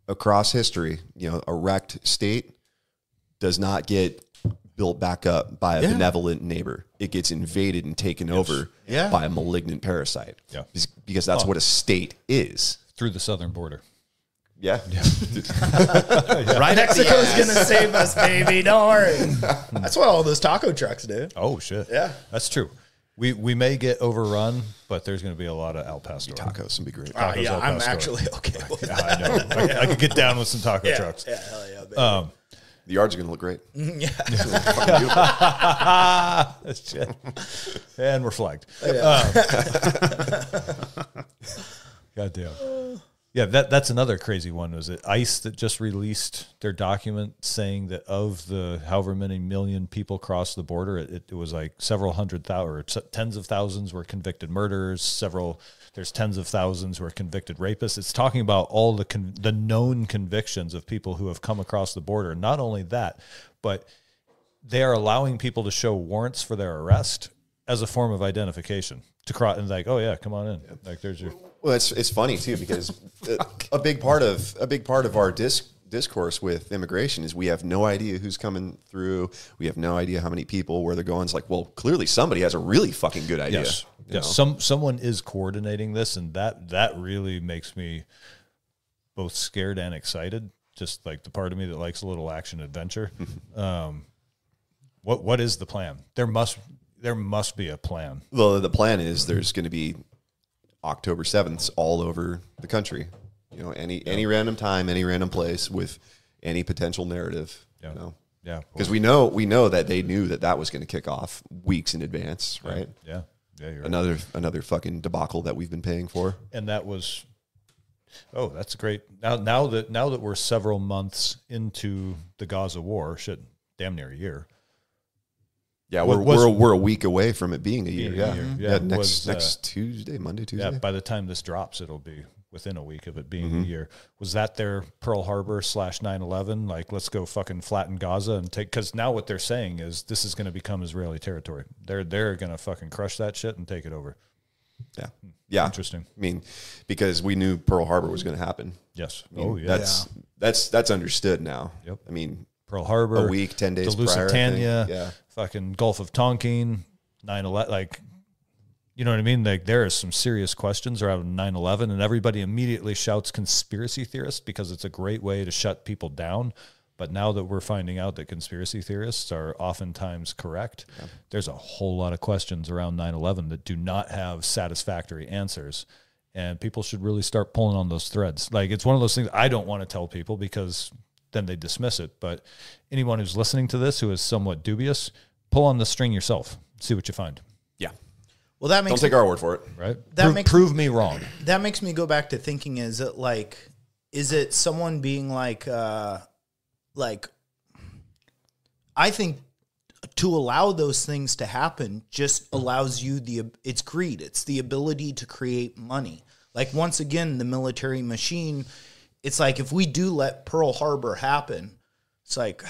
across history, a wrecked state does not get built back up by a benevolent neighbor. It gets invaded and taken over by a malignant parasite. Yeah. Because that's what a state is. Through the southern border. Yeah. Right. Mexico's going to save us, baby. Don't worry. That's what all those taco trucks do. Oh, shit. Yeah. That's true. We may get overrun, but there's going to be a lot of El Pastor. Tacos would be great. I'm actually okay with that. I know. I could get down with some taco trucks. Yeah, hell yeah, baby. The yard's going to look great. Yeah. Shit. And we're flagged. Goddamn. Yeah, that's another crazy one. Was it ICE that just released their document saying that of the however many million people crossed the border, it was like several hundred thousand or tens of thousands were convicted murderers. There's tens of thousands who are convicted rapists. It's talking about all the known convictions of people who have come across the border. Not only that, but they are allowing people to show warrants for their arrest as a form of identification to cross. And like, oh yeah, come on in. Like there's your. Well, it's funny too because a big part of our discourse with immigration is we have no idea who's coming through. We have no idea how many people, where they're going. It's like, well, clearly somebody has a really fucking good idea. Yes. Someone is coordinating this, and that really makes me both scared and excited. Just like the part of me that likes a little action adventure. What is the plan? There must be a plan. Well, the plan is there's going to be October 7th all over the country. Any random time, any random place with any potential narrative. Yeah. Because we know that they knew that was going to kick off weeks in advance, right? Yeah. You're right. Another fucking debacle that we've been paying for. And that was, that's great. Now that we're several months into the Gaza war, damn near a year. Yeah, we're a week away from it being a year. Yeah, next Tuesday, Monday, Tuesday. Yeah, by the time this drops, it'll be within a week of it being a year. Was that their Pearl Harbor / 9/11? Like, let's go fucking flatten Gaza and take, because now what they're saying is this is going to become Israeli territory. They're going to fucking crush that shit and take it over. Yeah. Interesting. I mean, because we knew Pearl Harbor was going to happen. Yes. I mean, that's understood now. Yep. I mean, Pearl Harbor, a week, 10 days the prior, Lusitania, fucking Gulf of Tonkin, 9/11, like, you know what I mean? Like, there are some serious questions around 9/11, and everybody immediately shouts conspiracy theorists because it's a great way to shut people down. But now that we're finding out that conspiracy theorists are oftentimes correct, there's a whole lot of questions around 9/11 that do not have satisfactory answers. And people should really start pulling on those threads. Like, it's one of those things I don't want to tell people because then they dismiss it. But anyone who's listening to this who is somewhat dubious, pull on the string yourself. See what you find. Yeah. Well, that makes don't take our word for it. Right? Prove me wrong. That makes me go back to thinking: is it someone being like, I think to allow those things to happen just allows you it's greed. It's the ability to create money. Like, once again, the military machine, it's like, if we do let Pearl Harbor happen, it's like,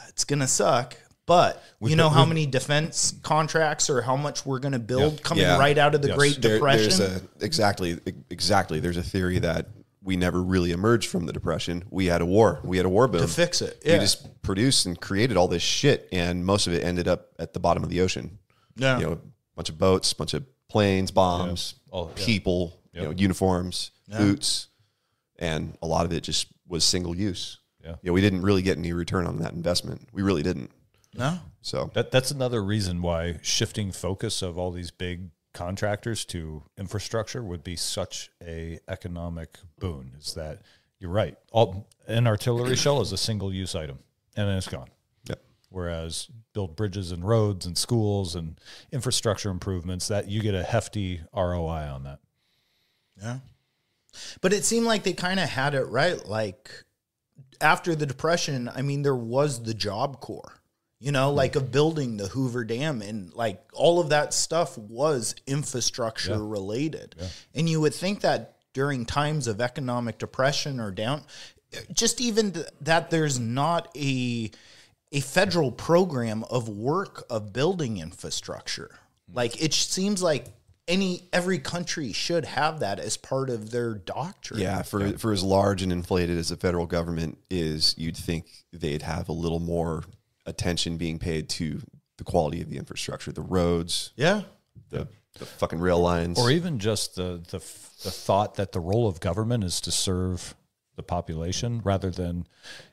it's going to suck. But you know how many defense contracts or how much we're going to build coming right out of the Great Depression? Exactly. There's a theory that we never really emerged from the Depression. We had a war. We had a war boom. To fix it. We just produced and created all this shit, and most of it ended up at the bottom of the ocean. Yeah. You know, a bunch of boats, a bunch of planes, bombs, people, uniforms, boots, and a lot of it just was single use. Yeah. We didn't really get any return on that investment. We really didn't. No. So that's another reason why shifting focus of all these big contractors to infrastructure would be such a economic boon. Is that you're right. An artillery shell is a single use item, and then it's gone. Yep. Whereas build bridges and roads and schools and infrastructure improvements, that you get a hefty ROI on that. Yeah. But it seemed like they kind of had it right. Like, after the Depression, I mean, there was the Job Corps. You know, like, of building the Hoover Dam, and like all of that stuff was infrastructure related. Yeah. And you would think that during times of economic depression or down, just even that there's not a federal program of work of building infrastructure. Like, it seems like every country should have that as part of their doctrine. Yeah, for as large and inflated as the federal government is, you'd think they'd have a little more attention being paid to the quality of the infrastructure, the roads, the fucking rail lines, or even just the thought that the role of government is to serve the population rather than.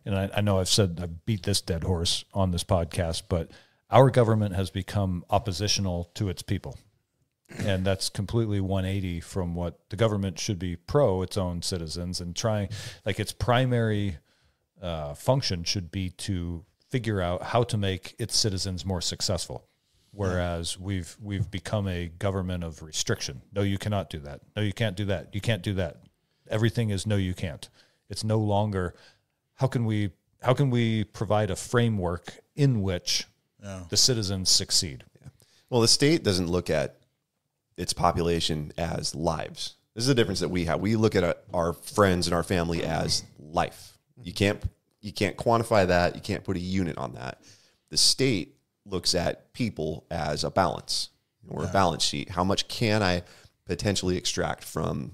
And I know I beat this dead horse on this podcast, but our government has become oppositional to its people, and that's completely 180 from what the government should be pro its own citizens and trying, like, its primary function should be to figure out how to make its citizens more successful. Whereas we've become a government of restriction. No, you cannot do that. No, you can't do that. You can't do that. Everything is no, you can't. It's no longer how can we provide a framework in which the citizens succeed. Yeah. Well, the state doesn't look at its population as lives. This is the difference that we have. We look at our friends and our family as life. You can't quantify that. You can't put a unit on that. The state looks at people as a balance or a balance sheet. How much can I potentially extract from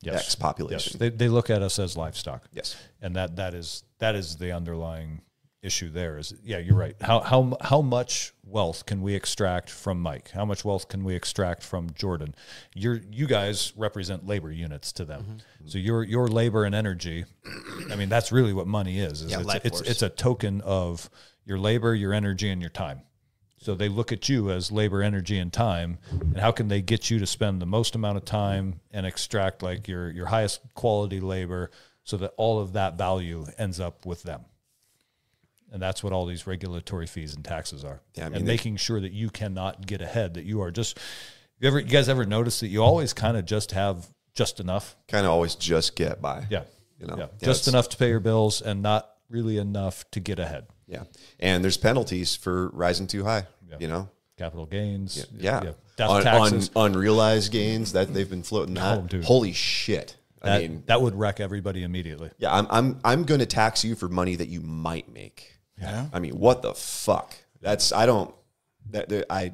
X population? Yes. They look at us as livestock. Yes. And that is the underlying issue there is, you're right. How much wealth can we extract from Mike? How much wealth can we extract from Jordan? You guys represent labor units to them. Mm-hmm. So your labor and energy, I mean, that's really what money is. It's a token of your labor, your energy, and your time. So they look at you as labor, energy, and time, and how can they get you to spend the most amount of time and extract like your highest quality labor so that all of that value ends up with them. And that's what all these regulatory fees and taxes are. Yeah, I mean, and making sure that you cannot get ahead, that you are just, you guys ever notice that you always kind of just have just enough? Kind of always just get by. Yeah. You know, just enough to pay your bills and not really enough to get ahead. Yeah. And there's penalties for rising too high, you know? Capital gains. Yeah. Death taxes. On unrealized gains that they've been floating that. Dude. Holy shit. I mean, that would wreck everybody immediately. Yeah. I'm going to tax you for money that you might make. Yeah. I mean, what the fuck? I don't know. I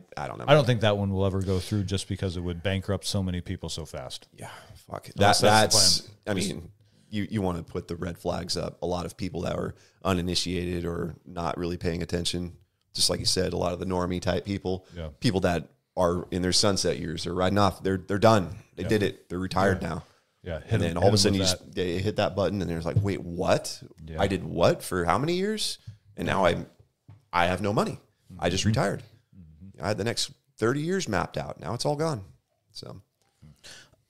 don't think that one will ever go through just because it would bankrupt so many people so fast. Yeah. Fuck. That's I mean, you want to put the red flags up. A lot of people that were uninitiated or not really paying attention, just like you said, a lot of the normie type people, people that are in their sunset years, they're riding off. They're done. They did it. They're retired now. Yeah. And then all of a sudden they hit that button and they're like, wait, what? Yeah. I did what for how many years? And now I have no money. I just retired. I had the next 30 years mapped out. Now it's all gone. So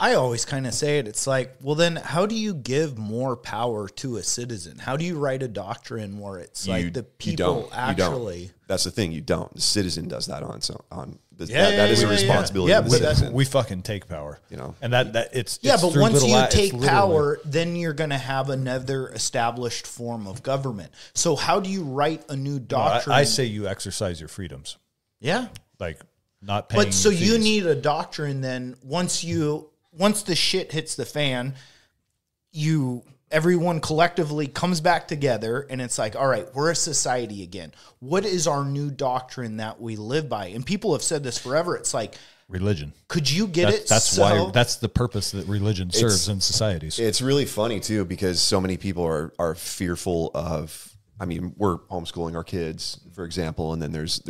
I always kind of say it. It's like, well, then how do you give more power to a citizen? How do you write a doctrine where it's like the people actually? That's the thing. You don't. The citizen does that that is a responsibility. Yeah, of the citizen. We fucking take power, you know, and it's but once you take power, then you're going to have another established form of government. So how do you write a new doctrine? I say you exercise your freedoms. Yeah, like not paying. But so fees. you need a doctrine then. Once the shit hits the fan, everyone collectively comes back together and it's like, all right, we're a society again. What is our new doctrine that we live by? And people have said this forever. It's like religion. Could you get it? That's why that's the purpose that religion serves in societies. It's really funny too, because so many people are fearful of, I mean, we're homeschooling our kids, for example, and then there's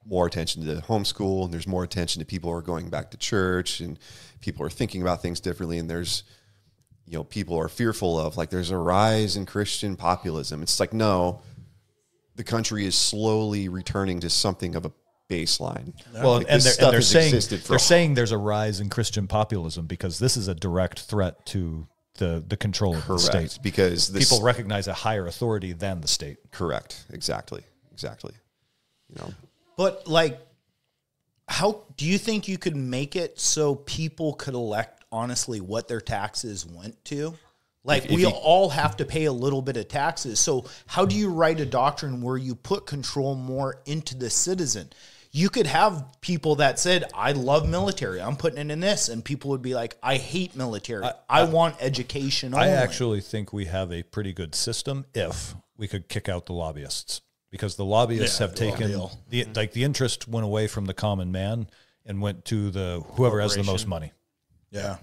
more attention to homeschool, and there's more attention to people who are going back to church, and people are thinking about things differently. And there's, people are fearful of, like, there's a rise in Christian populism. It's like, no, the country is slowly returning to something of a baseline. Well, like, and they're saying there's a rise in Christian populism because this is a direct threat to the control of the state. Because people recognize a higher authority than the state. Correct. Exactly. But like, how do you think you could make it so people could elect honestly what their taxes went to? Like, we all have to pay a little bit of taxes. So how do you write a doctrine where you put control more into the citizen? You could have people that said, I love military, I'm putting it in this. And people would be like, I hate military. I want education only. I actually think we have a pretty good system if we could kick out the lobbyists. Because the lobbyists have taken the interest went away from the common man and went to the whoever has the most money. Yeah.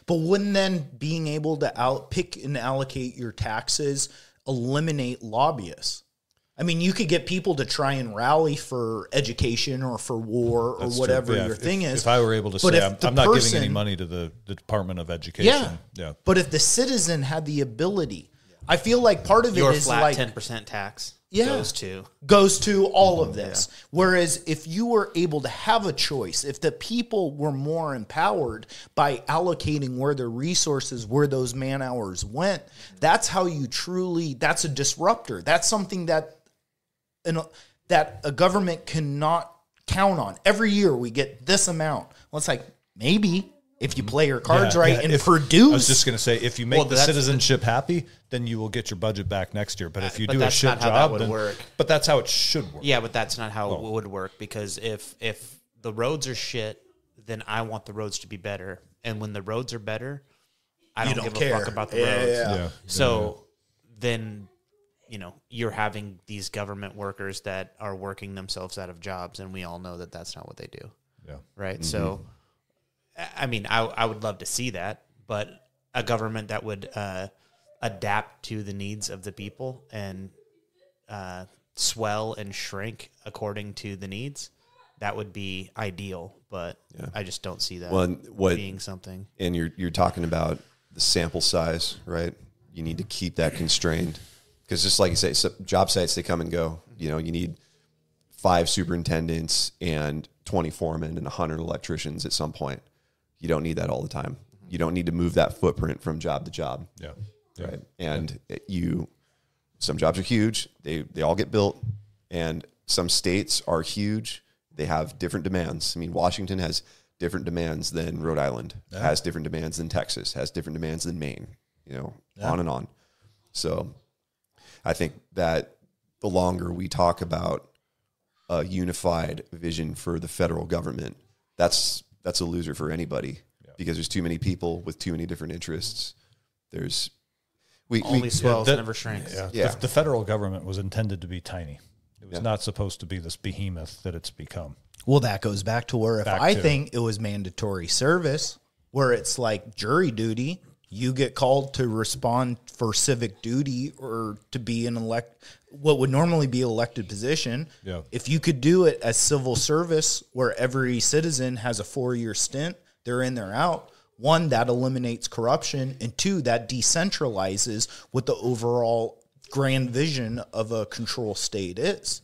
But wouldn't then being able to pick and allocate your taxes eliminate lobbyists? I mean, you could get people to try and rally for education or for war or whatever your thing is. If I were able to say, I'm not giving any money to the Department of Education. Yeah. But if the citizen had the ability, I feel like part of it is flat like 10% tax. Goes to all of this. Yeah. Whereas if you were able to have a choice, if the people were more empowered by allocating where their resources, where those man hours went, that's how you that's a disruptor. That's something that a government cannot count on. Every year we get this amount. Well, it's like, maybe if you play your cards right and produce. I was just going to say, if you make the citizenship happy, then you will get your budget back next year. But if you do a shit job, but that's how it should work. Yeah, but that's not how it would work, because if the roads are shit, then I want the roads to be better. And when the roads are better, I don't give a fuck about the roads. Yeah. So then, you're having these government workers that are working themselves out of jobs, and we all know that that's not what they do. Yeah. Right? Mm-hmm. So, I mean, I would love to see that, but a government that would adapt to the needs of the people and swell and shrink according to the needs, that would be ideal. But I just don't see that being something. And you're talking about the sample size, right? You need to keep that constrained, because just like you say, job sites, they come and go. You need 5 superintendents and 20 foremen and 100 electricians at some point. You don't need that all the time. You don't need to move that footprint from job to job. Yeah. Right. And some jobs are huge. They all get built, and some states are huge. They have different demands. I mean, Washington has different demands than Rhode Island, has different demands than Texas, has different demands than Maine, on and on. So I think that the longer we talk about a unified vision for the federal government, that's a loser for anybody, because there's too many people with too many different interests. There's only swells, never shrinks. The federal government was intended to be tiny. It was not supposed to be this behemoth that it's become. Well, that goes back to where I think it was mandatory service, where it's like jury duty. You get called to respond for civic duty or to be what would normally be elected position. Yeah. If you could do it as civil service, where every citizen has a 4-year stint, they're in, they're out. 1, that eliminates corruption, and 2, that decentralizes what the overall grand vision of a control state is.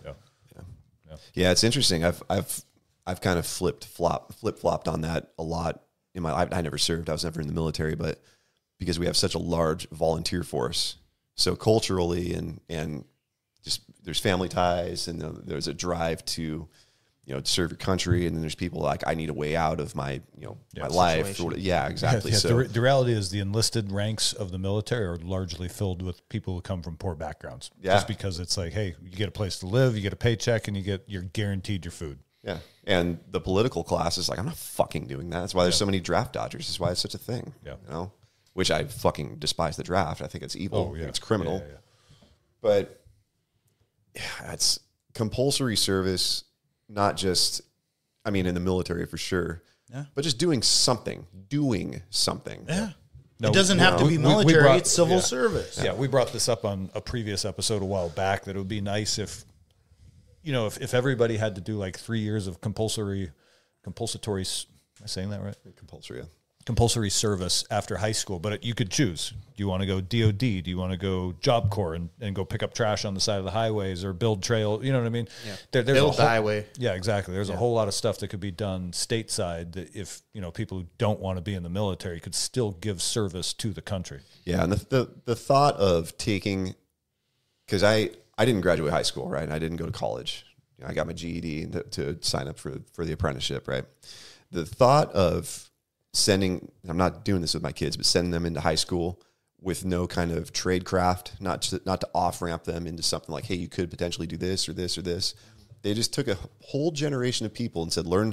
Yeah, it's interesting. I've kind of flip flopped on that a lot in my life. I never served. I was never in the military, but because we have such a large volunteer force, so culturally and just there's family ties, and there's a drive to serve your country, and then there's people like, I need a way out of my my life. Exactly. So the reality is the enlisted ranks of the military are largely filled with people who come from poor backgrounds. Just because it's like, hey, you get a place to live, you get a paycheck, and you're guaranteed your food. Yeah. And the political class is like, I'm not fucking doing that. That's why there's so many draft dodgers. That's why it's such a thing. Yeah. Which I fucking despise the draft. I think it's evil. Oh, yeah. It's criminal. Yeah. But it's compulsory service, not just, in the military for sure, but just doing something. Yeah. It doesn't have to be military. It's civil service. Yeah, we brought this up on a previous episode a while back, that it would be nice if everybody had to do like 3 years of compulsory, am I saying that right? Compulsory service after high school, but you could choose. Do you want to go DOD? Do you want to go Job Corps and go pick up trash on the side of the highways, or build trail? You know what I mean? Yeah. There's build the highway. Yeah, exactly. There's a whole lot of stuff that could be done stateside that if people who don't want to be in the military could still give service to the country. Yeah, and the thought of taking, because I didn't graduate high school, right? And I didn't go to college. I got my GED to sign up for the apprenticeship, right? The thought of I'm not doing this with my kids, but sending them into high school with no kind of trade craft, not to off ramp them into something like, hey, you could potentially do this or this or this. They just took a whole generation of people and said, learn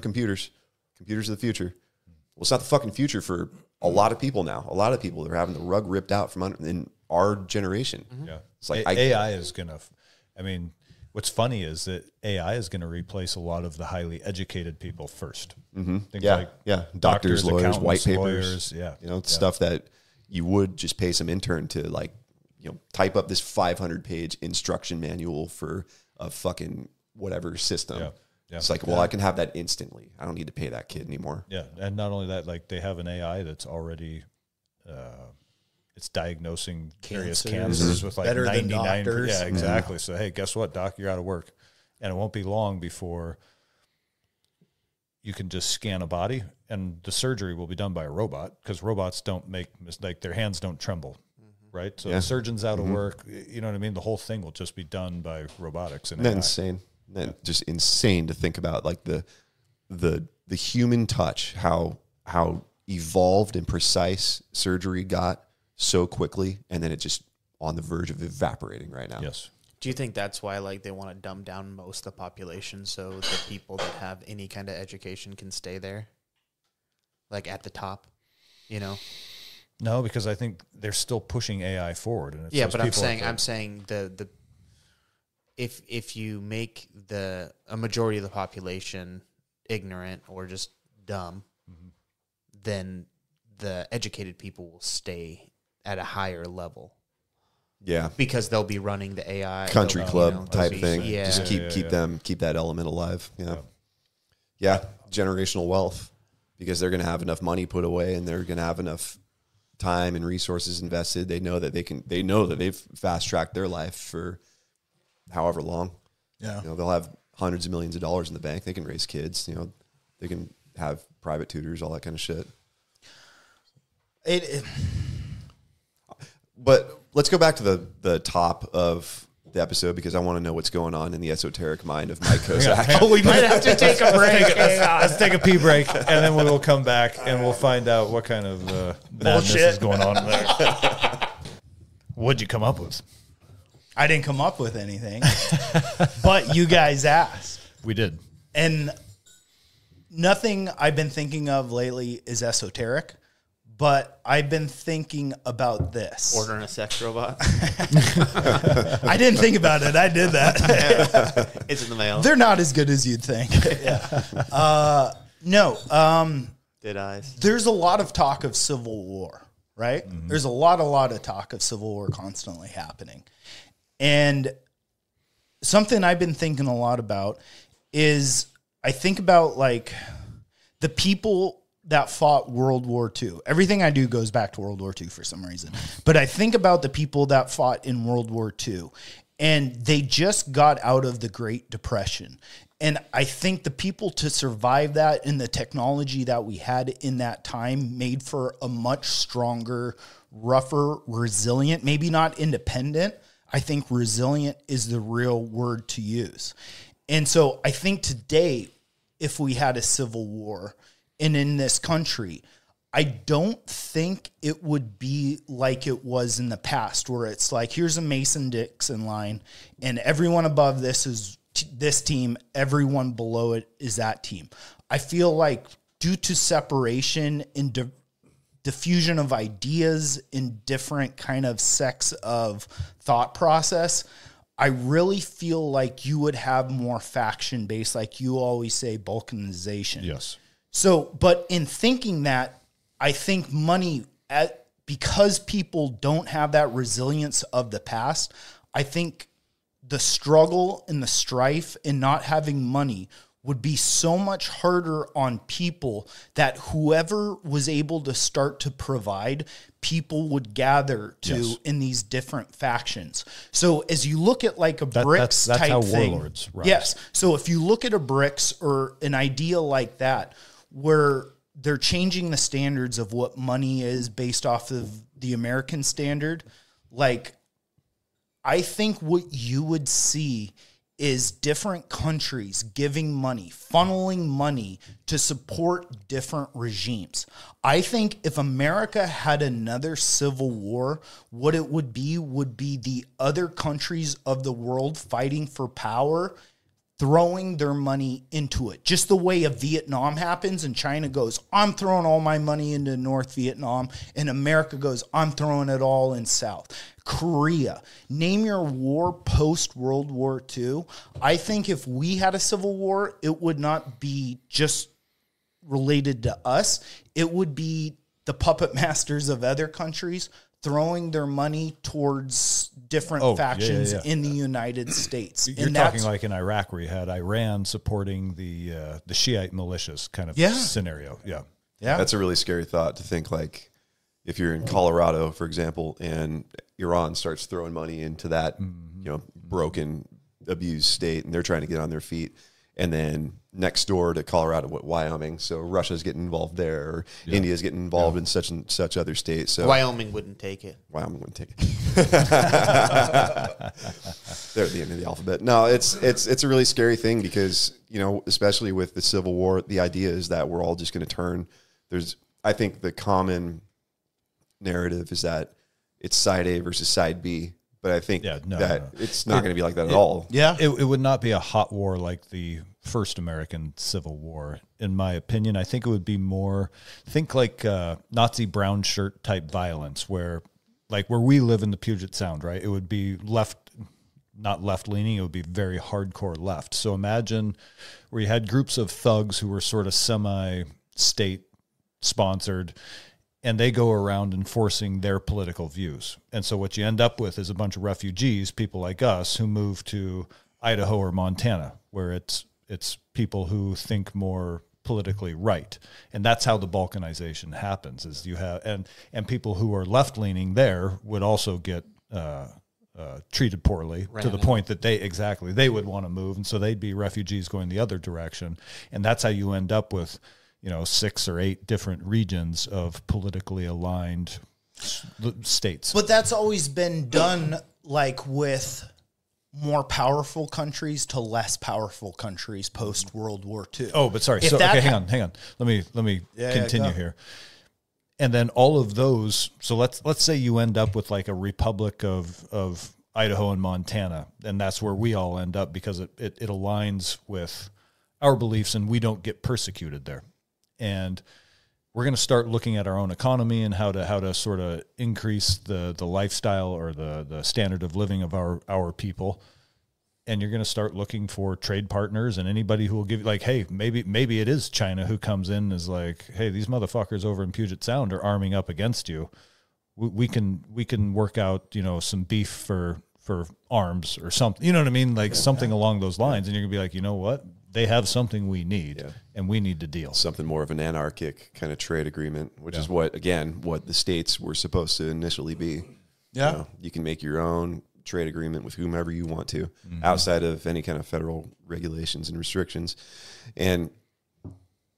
computers. Computers are the future. Well, it's not the fucking future for a lot of people now. A lot of people are having the rug ripped out from under in our generation. Yeah. It's like AI is going to, what's funny is that AI is going to replace a lot of the highly educated people first. Mm-hmm. Doctors, lawyers, white papers, stuff that you would just pay some intern to type up this 500-page instruction manual for a fucking whatever system. Yeah. It's like, I can have that instantly. I don't need to pay that kid anymore. Yeah, and not only that, they have an AI that's already it's diagnosing various cancers with like 99. Yeah, exactly. Yeah. So hey, guess what, doc? You're out of work, and it won't be long before you can just scan a body, and the surgery will be done by a robot, because robots don't make their hands don't tremble, right? So the surgeon's out of work. You know what I mean? The whole thing will just be done by robotics. And that's insane. Then just insane to think about, like the human touch, how evolved and precise surgery got so quickly, and then it just on the verge of evaporating right now. Yes. Do you think that's why they want to dumb down most of the population, so the people that have any kind of education can stay there, at the top? No, because I think they're still pushing AI forward. And it's but I'm saying the if you make a majority of the population ignorant or just dumb, then the educated people will stay at a higher level. Yeah, because they'll be running the AI country club type thing. Yeah, just keep that element alive. Yeah, generational wealth, because they're going to have enough money put away, and they're going to have enough time and resources invested. They know that they've fast tracked their life for however long. Yeah, they'll have hundreds of millions of dollars in the bank. They can raise kids. They can have private tutors, all that kind of shit. But let's go back to the top of the episode, because I want to know what's going on in the esoteric mind of Mike Kozak. We might have to take a break. Let's take a pee break, and then we will come back and we'll find out what kind of madness is going on there. What'd you come up with? I didn't come up with anything, but you guys asked. We did. And nothing I've been thinking of lately is esoteric, but I've been thinking about this. Ordering a sex robot. I didn't think about it. I did that. It's in the mail. They're not as good as you'd think. Did eyes. There's a lot of talk of civil war, right? Mm-hmm. There's a lot of talk of civil war constantly happening. And something I've been thinking a lot about is I think about like the people that fought World War II. Everything I do goes back to World War II for some reason. But I think about the people that fought in World War II, and they just got out of the Great Depression. And I think the people to survive that and the technology that we had in that time made for a much stronger, rougher, resilient, maybe not independent. I think resilient is the real word to use. And so I think today, if we had a civil war and in this country, I don't think it would be like it was in the past, where it's like, here's a Mason-Dixon line, and everyone above this is this team, everyone below it is that team. I feel like due to separation and diffusion of ideas in different kind of sects of thought process, I really feel like you would have more faction based, like you always say, balkanization. Yes. So, but in thinking that, I think money, because people don't have that resilience of the past, I think the struggle and the strife in not having money would be so much harder on people that whoever was able to start to provide, people would gather to in these different factions. So as you look at like a BRICS that's type how thing, warlords rise. Yes. So if you look at a BRICS or an idea like that, where they're changing the standards of what money is based off of the American standard, like I think what you would see is different countries giving money, funneling money to support different regimes. I think if America had another civil war, what it would be the other countries of the world fighting for power, throwing their money into it. Just the way a Vietnam happens and China goes, I'm throwing all my money into North Vietnam, and America goes, I'm throwing it all in South. Korea, name your war post-World War II. I think if we had a civil war, it would not be just related to us. It would be the puppet masters of other countries throwing their money towards different factions in the United States. You're talking like in Iraq, where you had Iran supporting the Shiite militias kind of scenario. Yeah. That's a really scary thought to think, like, if you're in Colorado, for example, and Iran starts throwing money into that, broken, abused state, and they're trying to get on their feet, and then next door to Colorado, Wyoming, so Russia's getting involved there, or India's getting involved in such and such other states. So Wyoming wouldn't take it. Wyoming wouldn't take it. They're at the end of the alphabet. No, it's a really scary thing because, especially with the Civil War, the idea is that we're all just going to turn. I think the common narrative is that it's side A versus side B, but I think it's not going to be like that at all. Yeah. It would not be a hot war like the first American Civil War, in my opinion. I think it would be more, think like Nazi brown shirt type violence, where we live in the Puget Sound, right? It would be not left-leaning, it would be very hardcore left. So imagine where you had groups of thugs who were sort of semi-state sponsored, and they go around enforcing their political views. And so what you end up with is a bunch of refugees, people like us, who move to Idaho or Montana, where it's people who think more politically right. And that's how the balkanization happens, is you have, and people who are left-leaning there would also get treated poorly to the point that they would want to move. And so they'd be refugees going the other direction. And that's how you end up with 6 or 8 different regions of politically aligned states. But that's always been done like with more powerful countries to less powerful countries post World War II. Oh, but sorry. Hang on. Let me continue here. And then all of those. So let's say you end up with like a republic of Idaho and Montana, and that's where we all end up because it aligns with our beliefs, and we don't get persecuted there. And we're going to start looking at our own economy and how to sort of increase the lifestyle or the standard of living of our people. And you're going to start looking for trade partners and anybody who will give you, like, hey, maybe it is China who comes in and is like, hey, these motherfuckers over in Puget Sound are arming up against you. We can work out, some beef for arms or something. You know what I mean? Like something along those lines. And you're going to be like, you know what? They have something we need, and we need to deal. Something more of an anarchic kind of trade agreement, which is what the states were supposed to initially be. Yeah. You can make your own trade agreement with whomever you want to, outside of any kind of federal regulations and restrictions. And,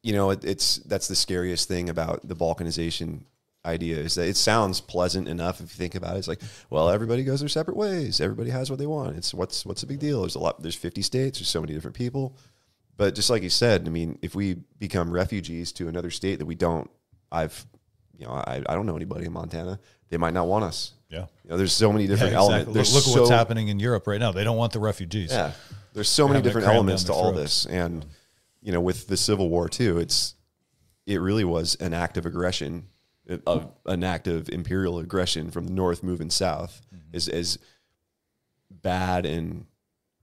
that's the scariest thing about the balkanization idea, is that it sounds pleasant enough if you think about it. It's like, well, everybody goes their separate ways. Everybody has what they want. It's what's the big deal? There's 50 states. There's so many different people. But just like you said, I mean, if we become refugees to another state that we don't, I don't know anybody in Montana. They might not want us. Yeah. There's so many different elements. Look at what's happening in Europe right now. They don't want the refugees. Yeah. There's so many different elements to all this. And, with the Civil War too, it really was an act of aggression, an act of imperial aggression from the North moving south, as bad. And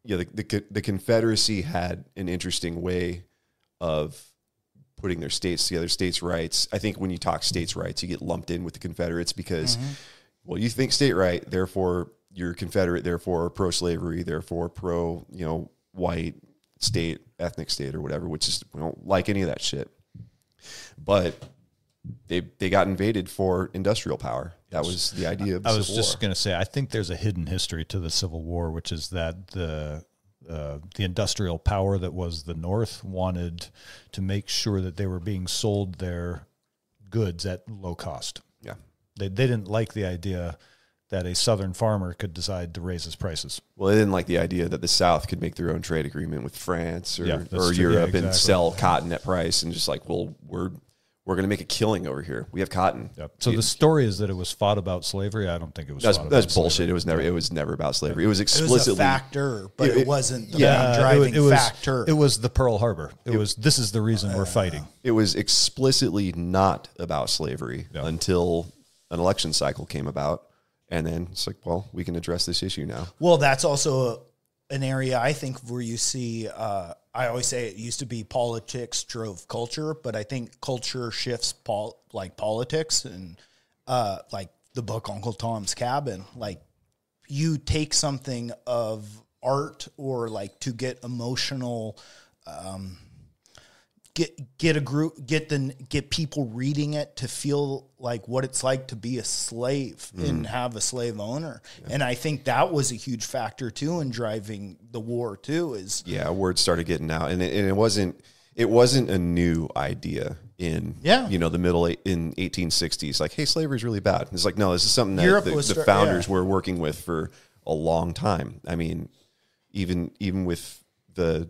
the Confederacy had an interesting way of putting their states together, states' rights. I think when you talk states' rights, you get lumped in with the Confederates because, well, you think state right, therefore you're Confederate, therefore pro-slavery, therefore white state, ethnic state, or whatever, which is, we don't like any of that shit. But they got invaded for industrial power. That was the idea of the Civil War. I was just going to say, I think there's a hidden history to the Civil War, which is that the industrial power that was the North wanted to make sure that they were being sold their goods at low cost. Yeah. They didn't like the idea that a Southern farmer could decide to raise his prices. Well, they didn't like the idea that the South could make their own trade agreement with France or Europe exactly. and sell cotton at price, and just like, well, we're going to make a killing over here. We have cotton. Yep. So the story is that it was fought about slavery. I don't think it was. That's bullshit. Slavery. It was never about slavery. It was explicitly a factor, but it wasn't the main driving factor. It was the Pearl Harbor. This is the reason we're fighting. It was explicitly not about slavery until an election cycle came about, and then it's like, well, we can address this issue now. Well, that's also an area I think where you see. I always say it used to be politics drove culture, but I think culture shifts like politics, and like the book Uncle Tom's Cabin, like you take something of art or like to get emotional, get a group, get people reading it to feel like what it's like to be a slave and have a slave owner. Yeah. And I think that was a huge factor too in driving the war too. Word started getting out, and it wasn't a new idea in in 1860s. Like, hey, slavery is really bad. It's like, no, this is something that the founders were working with for a long time. I mean, even with the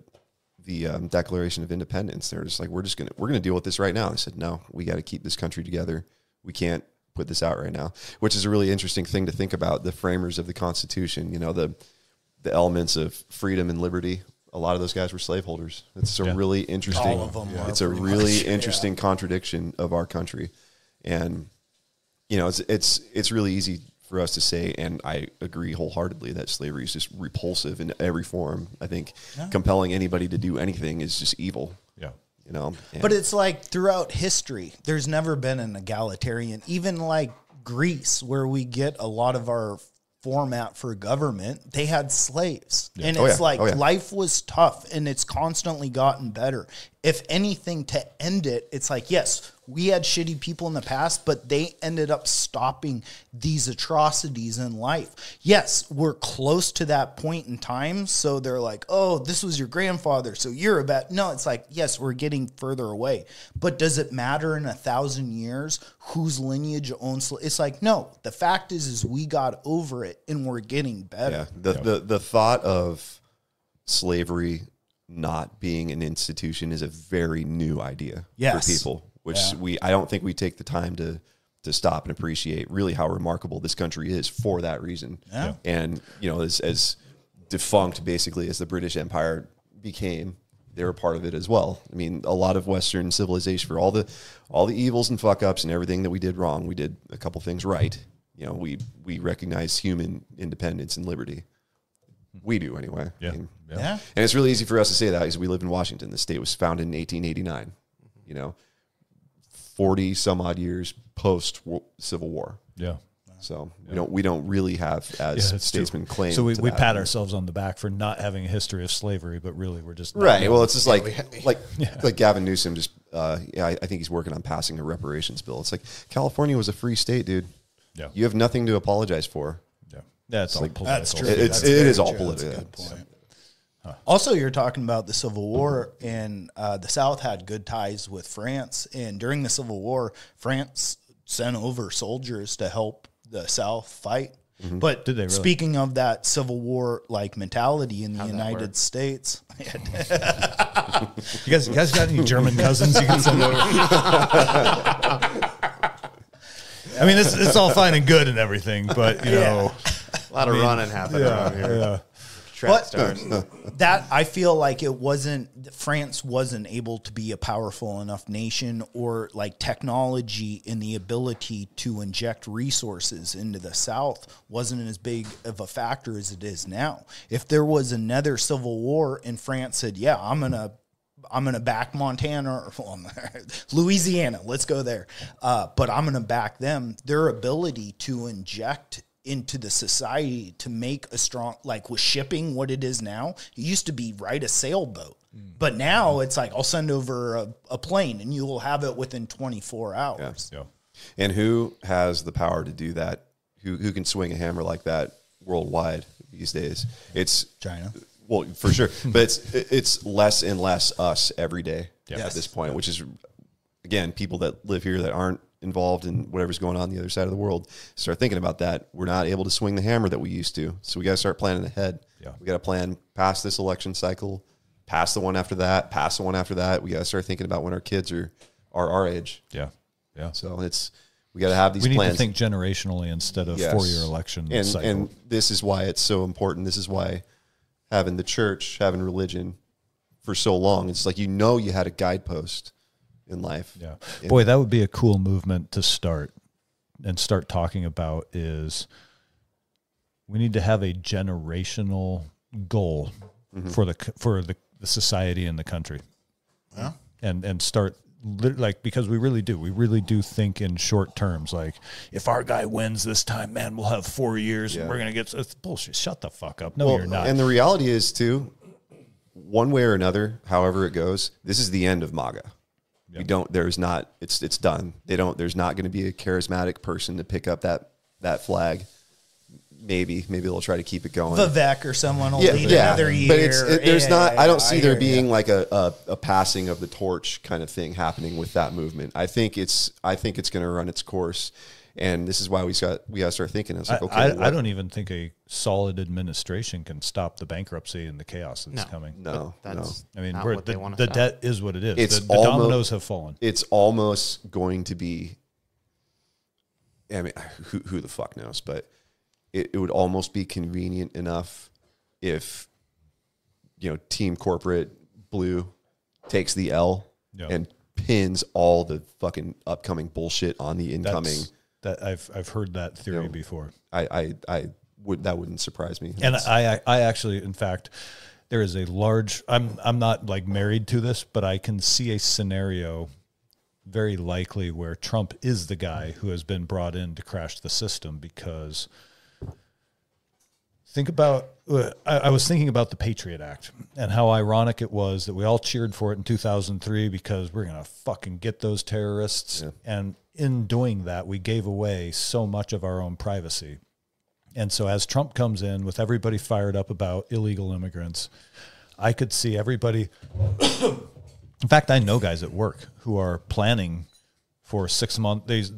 Declaration of Independence, they're just like, we're gonna deal with this right now. I said, no, we got to keep this country together. We can't put this out right now, which is a really interesting thing to think about. The framers of the Constitution, the elements of freedom and liberty. A lot of those guys were slaveholders. It's a really interesting. All of them. It's a really interesting contradiction of our country, and it's really easy for us to say, and I agree wholeheartedly, that slavery is just repulsive in every form. I think compelling anybody to do anything is just evil. Yeah. But it's like throughout history, there's never been an egalitarian, even like Greece, where we get a lot of our format for government, they had slaves. Yeah. And it's life was tough, and it's constantly gotten better. If anything, to end it, it's like, yes, we had shitty people in the past, but they ended up stopping these atrocities in life. Yes, we're close to that point in time, so they're like, oh, this was your grandfather, so you're a bad... No, it's like, yes, we're getting further away. But does it matter in 1,000 years whose lineage owns... It's like, no, the fact is we got over it, and we're getting better. Yeah, the thought of slavery not being an institution is a very new idea for people, which I don't think we take the time to to stop and appreciate really how remarkable this country is for that reason. Yeah. And, you know, as defunct basically as the British Empire became, they were part of it as well. I mean, a lot of Western civilization, for all the evils and fuck ups and everything that we did wrong, we did a couple things right. You know, we recognize human independence and liberty. We do anyway. Yeah. I mean, Yeah. and it's really easy for us to say that because we live in Washington. The state was founded in 1889. You know, 40 some odd years post Civil War. Yeah. So we don't really have, as statesmen claim. So we pat ourselves on the back for not having a history of slavery, but really we're just right. Well, it's just like Gavin Newsom just I think he's working on passing a reparations bill. It's like California was a free state, dude. Yeah. You have nothing to apologize for. Yeah, it's all like, political. That's true. It is all That's political. a good point. Also, you're talking about the Civil War, and the South had good ties with France. And during the Civil War, France sent over soldiers to help the South fight. Mm-hmm. But Did they really? Speaking of that Civil War like mentality in the How'd that United work? States, You guys got any German cousins you can send over? I mean, it's all fine and good and everything, but you know, A lot of running happening around here. yeah. Track But- stars. that I feel like France wasn't able to be a powerful enough nation or like technology and the ability to inject resources into the South wasn't as big of a factor as it is now. If there was another civil war and France said, yeah, I'm going to back Montana or Louisiana, let's go there. But I'm going to back them. Their ability to inject into the society to make a strong, like with shipping what it is now, it used to be a sailboat. But now it's like, I'll send over a plane and you will have it within 24 hours. Yeah. And who has the power to do that? Who can swing a hammer like that worldwide these days? It's China. Well, for sure, but it's less and less us every day Yeah. at this point, which is, again, people that live here that aren't involved in whatever's going on the other side of the world start thinking about that. We're not able to swing the hammer that we used to, so we got to start planning ahead. Yeah. We got to plan past this election cycle, past the one after that, past the one after that. We got to start thinking about when our kids are our age. Yeah. Yeah. So we got to have these We need plans. to think generationally instead of Yes. 4-year election cycle. And this is why it's so important. This is why having the church, having religion for so long, it's like, you had a guidepost in life. Yeah. Boy, that would be a cool movement to start talking about is we need to have a generational goal for the society and the country. Yeah. And start because we really do think in short terms. Like if our guy wins this time, man, we'll have 4 years and we're going to get it's bullshit. Shut the fuck up. No, you're not. And the reality is too, one way or another, however it goes, this is the end of MAGA. It's done. There's not going to be a charismatic person to pick up that flag. Maybe they'll try to keep it going. Vivek or someone will lead another year. But there's not. I don't see there being yeah. like a passing of the torch kind of thing happening with that movement. I think it's going to run its course, and this is why we got to start thinking. It's like, okay, I don't even think a solid administration can stop the bankruptcy and the chaos that's coming. No. That's I mean, not we're, what they want the to debt is what it is. It's The almost- dominoes have fallen. It's almost going to be. I mean, who the fuck knows? But it would almost be convenient enough if, Team Corporate Blue takes the L and pins all the fucking upcoming bullshit on the incoming. I've heard that theory before. That wouldn't surprise me. And I actually, in fact, there is a large. I'm not like married to this, but I can see a scenario very likely where Trump is the guy who has been brought in to crash the system because. Think about, I was thinking about the Patriot Act and how ironic it was that we all cheered for it in 2003 because we're going to fucking get those terrorists. Yeah. And in doing that, we gave away so much of our own privacy. And so as Trump comes in with everybody fired up about illegal immigrants, I could see everybody. In fact, I know guys at work who are planning for 6 months.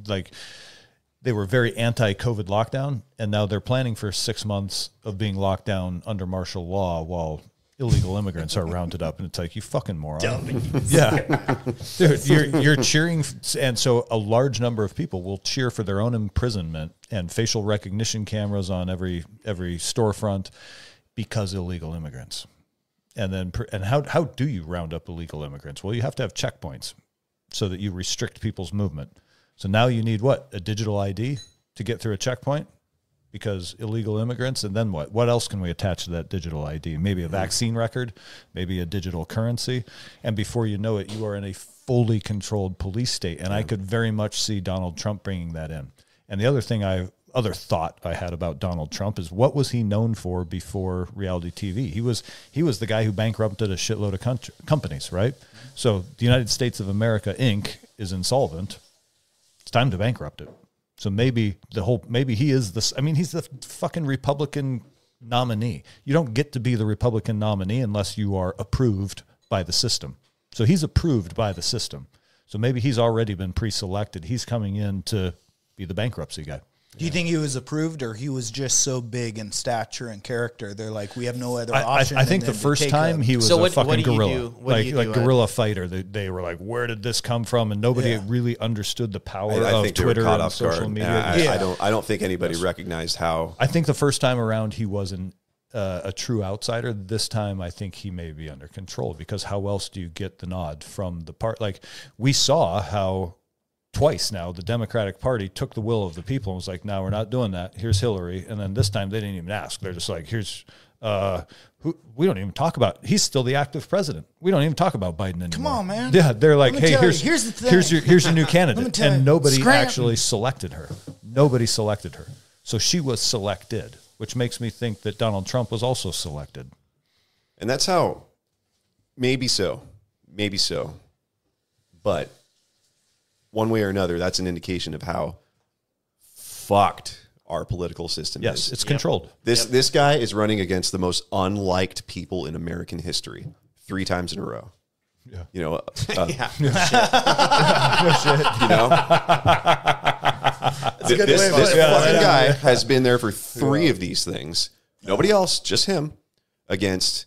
They were very anti-COVID lockdown, and now they're planning for 6 months of being locked down under martial law while illegal immigrants are rounded up, and it's like, you fucking moron. Yeah. Dude, you're cheering. And so a large number of people will cheer for their own imprisonment and facial recognition cameras on every storefront because illegal immigrants. And how do you round up illegal immigrants? Well, you have to have checkpoints so that you restrict people's movement. So now you need what? A digital ID to get through a checkpoint? Because illegal immigrants, and then what? What else can we attach to that digital ID? Maybe a vaccine record, maybe a digital currency. And before you know it, you are in a fully controlled police state. And I could very much see Donald Trump bringing that in. And the other thought I had about Donald Trump is, what was he known for before reality TV? He was the guy who bankrupted a shitload of companies, right? So the United States of America, Inc. is insolvent. It's time to bankrupt it. So maybe he is this. I mean, he's the fucking Republican nominee. You don't get to be the Republican nominee unless you are approved by the system. So he's approved by the system. So maybe he's already been pre-selected. He's coming in to be the bankruptcy guy. Do you think he was approved, or he was just so big in stature and character? They're like, we have no other option. I think the first time he was a fucking gorilla, like guerrilla fighter. They were like, where did this come from? And nobody really understood the power of Twitter and social media. I don't think anybody recognized how. I think the first time around he wasn't a true outsider. This time I think he may be under control, because how else do you get the nod from the part? Like, we saw how twice now the Democratic Party took the will of the people and was like, no, we're not doing that. Here's Hillary. And then this time they didn't even ask. They're just like, here's who we don't even talk about. He's still the active president. We don't even talk about Biden anymore. Come on, man. Yeah, they're like, hey, here's the thing. here's your new candidate. And nobody Scranton. actually selected her. Nobody selected her. So she was selected, which makes me think that Donald Trump was also selected. And that's how, maybe so. But one way or another, that's an indication of how fucked our political system is. Yes, it's controlled. This guy is running against the most unliked people in American history 3 times in a row. Yeah. You know, No shit. you know, this fucking guy has been there for 3 of these things. Nobody else, just him, against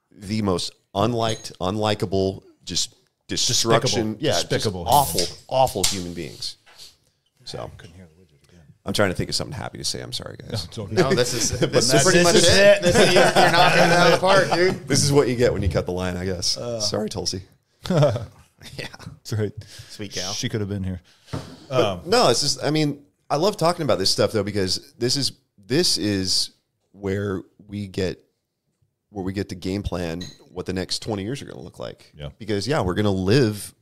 the most unliked, unlikable, just destruction. Despicable. Just awful human beings. So I'm trying to think of something happy to say. I'm sorry, guys. No, this is pretty much it. You're knocking it out of the park, dude. This is what you get when you cut the line, I guess. Sorry, Tulsi. Yeah, That's right. sweet gal. She could have been here. No, it's just, I mean, I love talking about this stuff though, because this is where we get to game plan what the next 20 years are going to look like. Yeah. Because we're going to live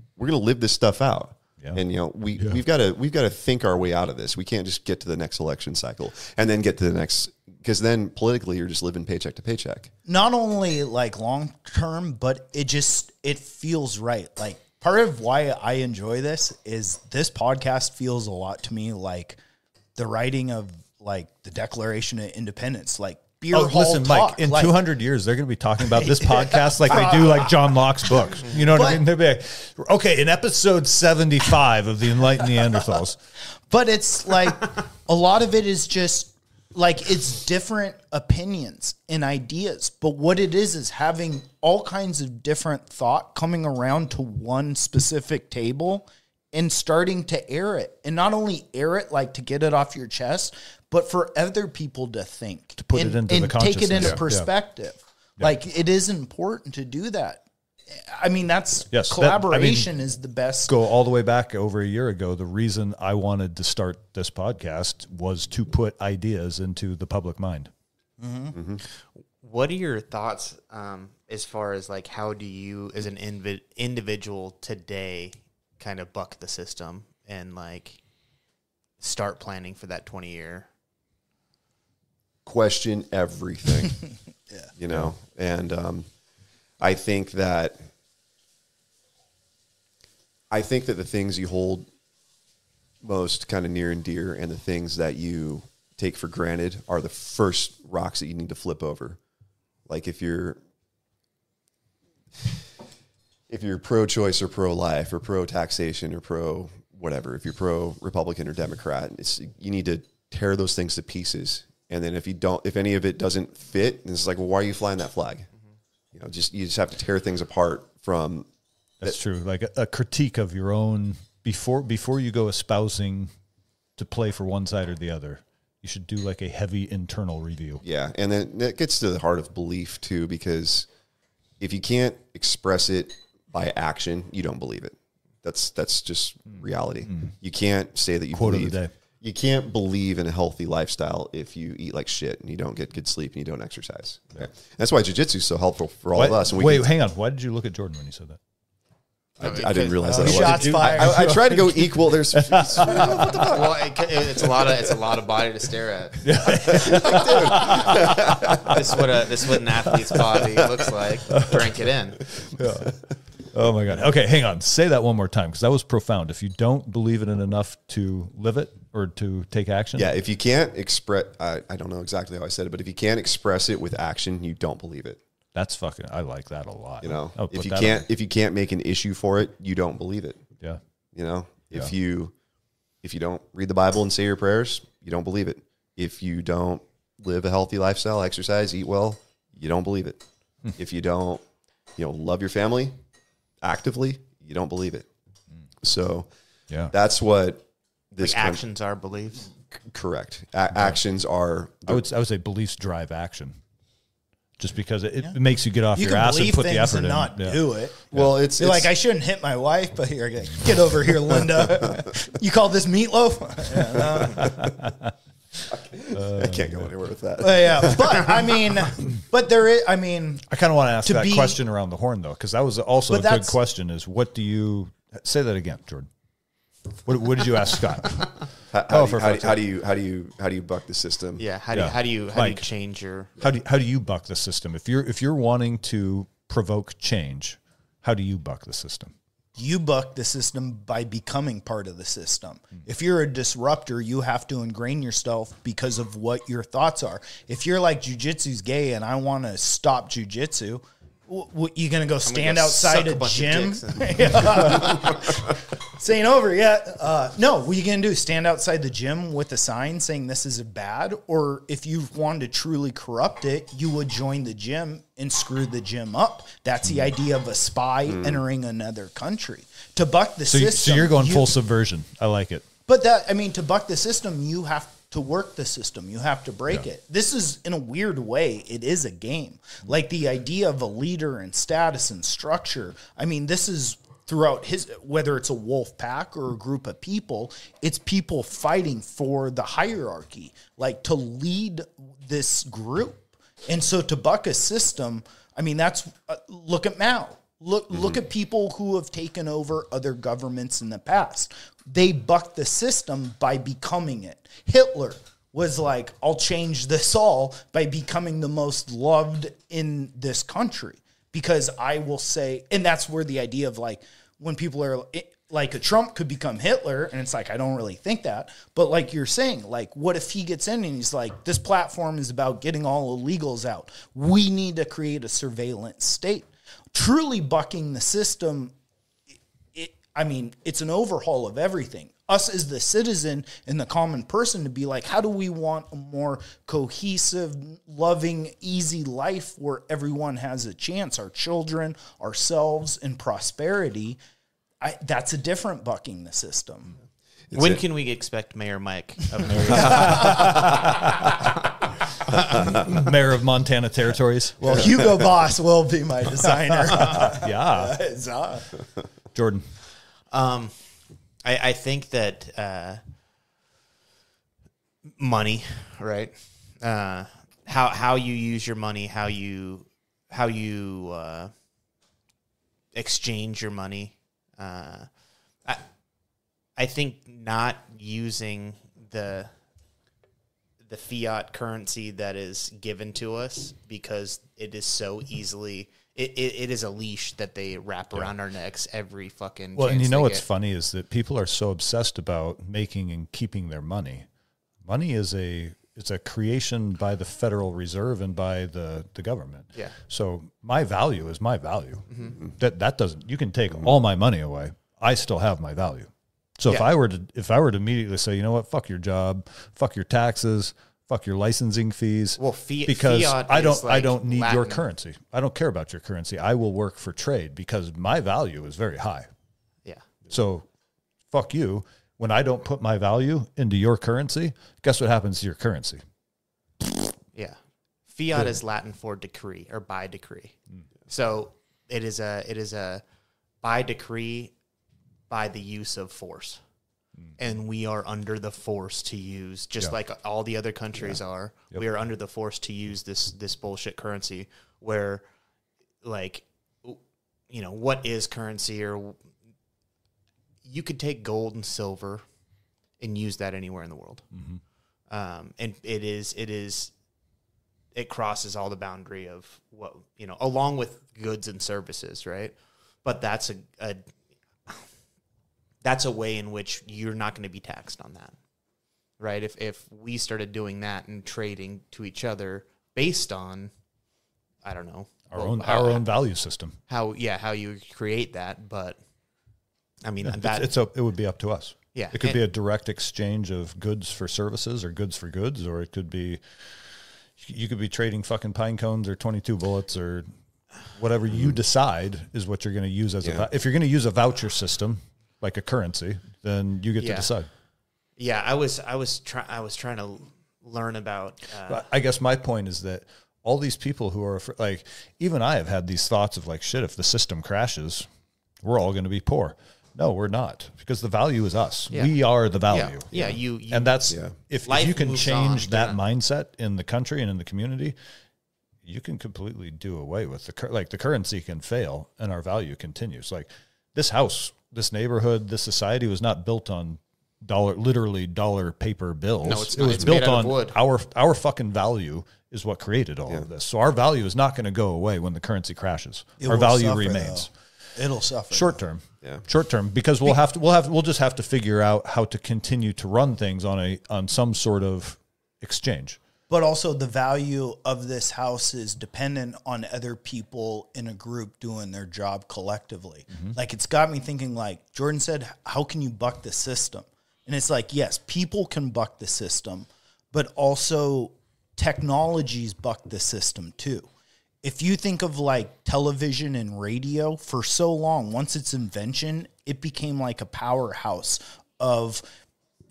this stuff out. Yeah. And you know, we've got to think our way out of this. We can't just get to the next election cycle and then get to the next, because then politically you're just living paycheck to paycheck. Not only like long term, but it feels right. Like, part of why I enjoy this is this podcast feels a lot to me like the writing of like the Declaration of Independence, like beer hall listen, talk. Mike, in 200 years, they're going to be talking about this podcast like they do like John Locke's books. You know what I mean? They'll be like, okay, in episode 75 of the Enlightened Neanderthals. But it's like a lot of it is just like, it's different opinions and ideas. But what it is having all kinds of different thought coming around to one specific table and starting to air it. And not only air it like to get it off your chest, but for other people to think, to put it into the take it into consciousness. perspective. Yeah. Like, it is important to do that. I mean, that's Yes, collaboration is the best. Go all the way back over a year ago. The reason I wanted to start this podcast was to put ideas into the public mind. Mm-hmm. Mm-hmm. What are your thoughts as far as like, how do you as an individual today kind of buck the system and like start planning for that 20-year? Question everything. You know, and I think that the things you hold most kind of near and dear and the things that you take for granted are the first rocks that you need to flip over. Like if you're pro-choice or pro-life or pro-taxation or pro-whatever, if you're pro-Republican or Democrat, you need to tear those things to pieces. And then if any of it doesn't fit, it's like, well, why are you flying that flag? You know, you just have to tear things apart from. That's true. Like a critique of your own before you go espousing to play for one side or the other. You should do like a heavy internal review. Yeah, and then it gets to the heart of belief too, because if you can't express it by action, you don't believe it. That's just reality. You can't say that you Quote believe. of the day. You can't believe in a healthy lifestyle if you eat like shit and you don't get good sleep and you don't exercise. Okay? And that's why jiu-jitsu is so helpful for all of us. And wait, hang on. Why did you look at Jordan when you said that? I didn't realize that. Shots fired. I tried to go equal. There's what the fuck? Well, it's a lot of body to stare at. This is what an athlete's body looks like. Drink it in. Yeah. Oh my God. Okay, hang on. Say that one more time because that was profound. If you don't believe in it enough to live it or to take action. Yeah, if you can't express, I don't know exactly how I said it, but if you can't express it with action, you don't believe it. That's fucking. I like that a lot. You know, if you can't make an issue for it, you don't believe it. Yeah. You know, if you don't read the Bible and say your prayers, you don't believe it. If you don't live a healthy lifestyle, exercise, eat well, you don't believe it. If you don't, love your family actively, you don't believe it. So yeah, that's what this actions are beliefs. Correct. Actions are. I would say beliefs drive action. Just because it makes you get off your ass and put the effort in. Not do it. Well, it's like, I shouldn't hit my wife, but here, get over here, Linda. You call this meatloaf? I can't go anywhere with that. Yeah, but there is. I kind of want to ask that question around the horn though, because that was also a good question. Is what do you say that again, Jordan? What did you ask Scott? How do you buck the system? Yeah. How do you change your? How do you buck the system? If you're wanting to provoke change, how do you buck the system? You buck the system by becoming part of the system. If you're a disruptor, you have to ingrain yourself because of what your thoughts are. If you're like jiu-jitsu's gay and I want to stop jiu-jitsu, you gonna go stand outside a gym? This ain't over yet. No, what you gonna do? Stand outside the gym with a sign saying this is bad? Or if you wanted to truly corrupt it, you would join the gym and screw the gym up. That's the idea of a spy entering another country. To buck the system. So you're going full subversion. I like it. But to buck the system, you have to work the system. You have to break it. This is, in a weird way, it is a game. Like the idea of a leader and status and structure. This is throughout whether it's a wolf pack or a group of people, it's people fighting for the hierarchy, like to lead this group. And so to buck a system, that's, look at Mao. Look at people who have taken over other governments in the past. They bucked the system by becoming it. Hitler was like, I'll change this all by becoming the most loved in this country. Because I will say, and that's where the idea of like, when people are like a Trump could become Hitler, and it's like, I don't really think that. But like you're saying, like, what if he gets in and he's like, this platform is about getting all illegals out. We need to create a surveillance state. Truly bucking the system, it's an overhaul of everything. Us as the citizen and the common person to be like, how do we want a more cohesive, loving, easy life where everyone has a chance, our children, ourselves, and prosperity? That's a different bucking the system. When can we expect Mayor Mike of Mayor of Montana Territories? Well, Hugo Boss will be my designer. Yeah. Jordan. I think that money, right? How you use your money, how you exchange your money. I think not using the fiat currency that is given to us because it is so easily. It is a leash that they wrap around our necks every fucking. Well, and you know what's funny is that people are so obsessed about making and keeping their money. Money is it's a creation by the Federal Reserve and by the government. Yeah. So my value is my value. Mm-hmm. That doesn't. You can take all my money away. I still have my value. So if I were to immediately say, you know what, fuck your job, fuck your taxes, Fuck your licensing fees. Well, because fiat I is don't like need Latin. your currency. I don't care about your currency. I will work for trade because my value is very high. Yeah. So fuck you. When I don't put my value into your currency, guess what happens to your currency? Yeah. Fiat is Latin for decree or by decree. So it is a by decree by the use of force. And we are under the force to use, just like all the other countries are. Yep. We are under the force to use this bullshit currency where, like, you know, what is currency? Or you could take gold and silver and use that anywhere in the world. And it crosses all the boundary of what, you know, along with goods and services, right? But that's a way in which you're not going to be taxed on that, right? If we started doing that and trading to each other based on, I don't know, our own value system, how you create that, but I mean it would be up to us. Yeah, it could be a direct exchange of goods for services or goods for goods, or it could be you could be trading fucking pine cones or 22 bullets or whatever you decide is what you're going to use as if you're going to use a voucher system like a currency, then you get to decide. Yeah, I was trying to learn about. I guess my point is that all these people who are like, even I have had these thoughts of like, shit, if the system crashes, we're all going to be poor. No, we're not, because the value is us. Yeah. We are the value. Yeah, you and that's if you can change that mindset in the country and in the community, you can completely do away with the currency can fail and our value continues. Like this house, this neighborhood, this society was not built on literally dollar paper bills. No, it's not. It was it's built made out on of wood. Our fucking value is what created all of this. So our value is not going to go away when the currency crashes. Our value remains. It'll suffer short term. Yeah. Short term, because we'll just have to figure out how to continue to run things on some sort of exchange. But also the value of this house is dependent on other people in a group doing their job collectively. Like it's got me thinking, like Jordan said, how can you buck the system? And it's like, yes, people can buck the system, but also technologies buck the system too. If you think of like television and radio, for so long, once its invention, it became like a powerhouse of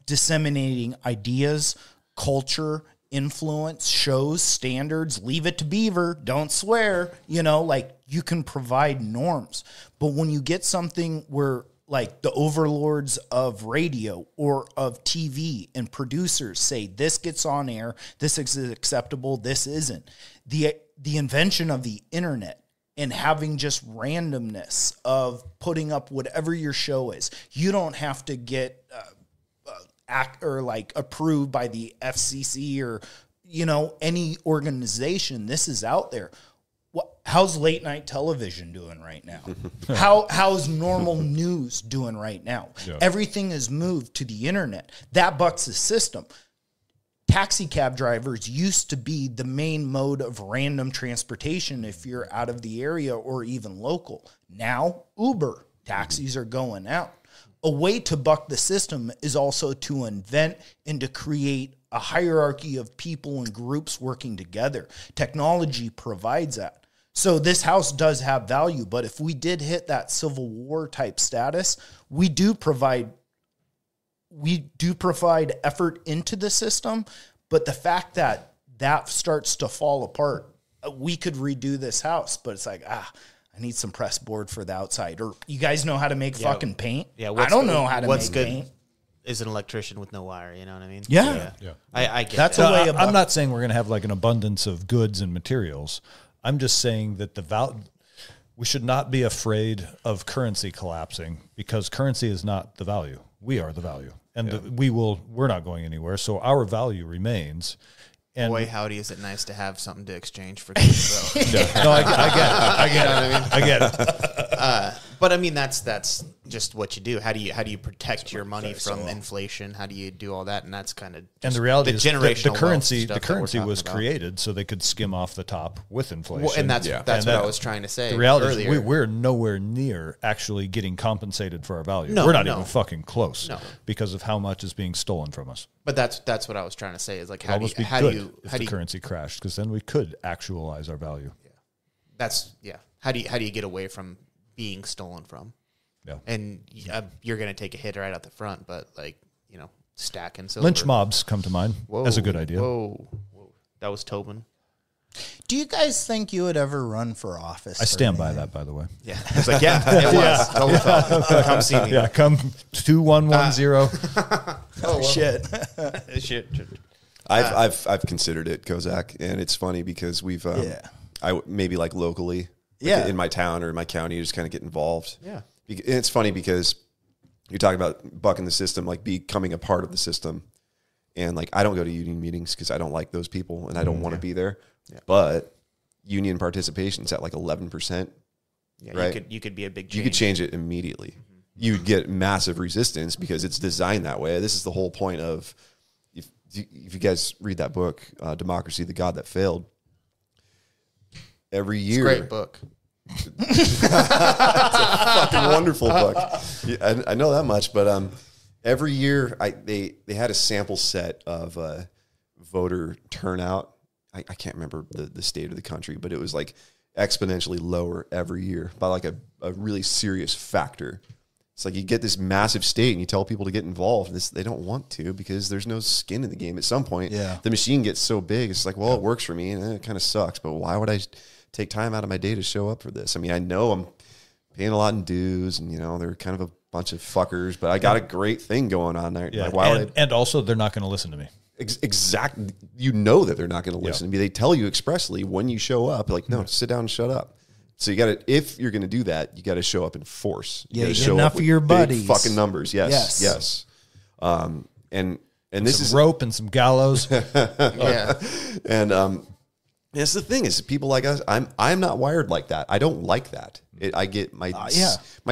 disseminating ideas, culture, influence, shows, standards. Leave it to Beaver, don't swear, you know, like you can provide norms. But when you get something where like the overlords of radio or of TV and producers say this gets on air, this is acceptable, this isn't, the invention of the internet and having just randomness of putting up whatever your show is, you don't have to get approved by the FCC or, you know, any organization. This is out there. How's late night television doing right now? How's normal news doing right now? Yeah. Everything is moved to the internet. That bucks the system. Taxi cab drivers used to be the main mode of random transportation if you're out of the area or even local. Now, Uber taxis are going out. A way to buck the system is also to invent and to create a hierarchy of people and groups working together. Technology provides that. So this house does have value, but if we did hit that Civil War type status, we do provide effort into the system, but the fact that that starts to fall apart, we could redo this house, but it's like, I need some press board for the outside. Or you guys know how to make fucking paint? Yeah, I don't know how to make paint. Is an electrician with no wire, you know what I mean? Yeah. I get that's that. A way I'm not saying we're going to have like an abundance of goods and materials. I'm just saying that we should not be afraid of currency collapsing, because currency is not the value. We are the value. And we're not going anywhere. So our value remains. And boy, howdy, is it nice to have something to exchange for goods, though. No, I get it. I get it. But I mean, that's just what you do. How do you protect your money from inflation? How do you do all that? And that's kind of and the reality is the currency was about. Created so they could skim off the top with inflation. Well, and that's what I was trying to say. The reality earlier. is we're nowhere near actually getting compensated for our value. No, we're not no. even fucking close No. because of how much is being stolen from us. But that's what I was trying to say is like how do you if the currency crashed, because then we could actualize our value. How do you get away from being stolen from? Yeah. And you're going to take a hit right out the front, but like, stacking silver. Lynch mobs come to mind as a good idea. Whoa. That was Tobin. Do you guys think you would ever run for office? I stand by that, by the way. Yeah. It's like, it was. Totally felt. Come see me. Yeah, come 2110. Oh, shit. Shit. I've considered it, Kozak, and it's funny because we've I maybe like locally, in my town or in my county, just kind of get involved. Yeah, and it's funny because you're talking about bucking the system, like becoming a part of the system, and like I don't go to union meetings because I don't like those people and I don't want to be there. Yeah. But union participation's at like 11%. Yeah, right? You could be a big change. You could change it immediately. Mm-hmm. You would get massive resistance because it's designed that way. This is the whole point of if you guys read that book, Democracy, the God That Failed. Every year, it's a great book. It's a fucking wonderful book. Yeah, I know that much, but every year they had a sample set of voter turnout. I can't remember the state of the country, but it was like exponentially lower every year by like a really serious factor. It's like you get this massive state and you tell people to get involved. They don't want to because there's no skin in the game. At some point, the machine gets so big, it's like, well, it works for me and it kind of sucks, but why would I take time out of my day to show up for this? I mean, I know I'm paying a lot in dues and, they're kind of a bunch of fuckers, but I got a great thing going on there. Yeah. Like, and also they're not going to listen to me. Exactly. You know that they're not going to listen to me. They tell you expressly when you show up, like, no, sit down and shut up. So you got to, if you're going to do that, you got to show up in force. You get enough of your buddies. Fucking numbers. Yes. And this is rope and some gallows. Yeah. And that's the thing is people like us. I'm not wired like that. I don't like that. I get my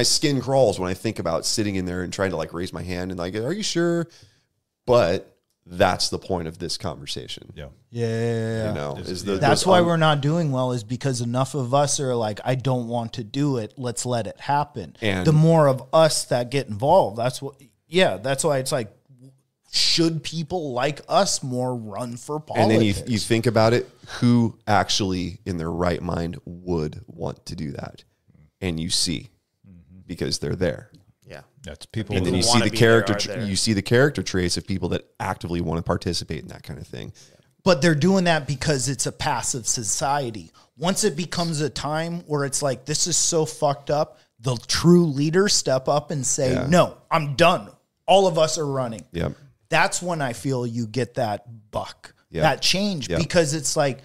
skin crawls when I think about sitting in there and trying to like raise my hand and like, are you sure? But that's the point of this conversation. Yeah. That's why we're not doing well, is because enough of us are like, I don't want to do it. Let's let it happen. And the more of us that get involved, that's why it's like, should people like us more run for politics? And then you think about it, who actually in their right mind would want to do that? And you see, because they're there. Yeah, that's people. And then you see the character. You see the character traits of people that actively want to participate in that kind of thing. But they're doing that because it's a passive society. Once it becomes a time where it's like, this is so fucked up, the true leaders step up and say, no, I'm done. All of us are running. Yep. That's when I feel you get that buck, that change, because it's like,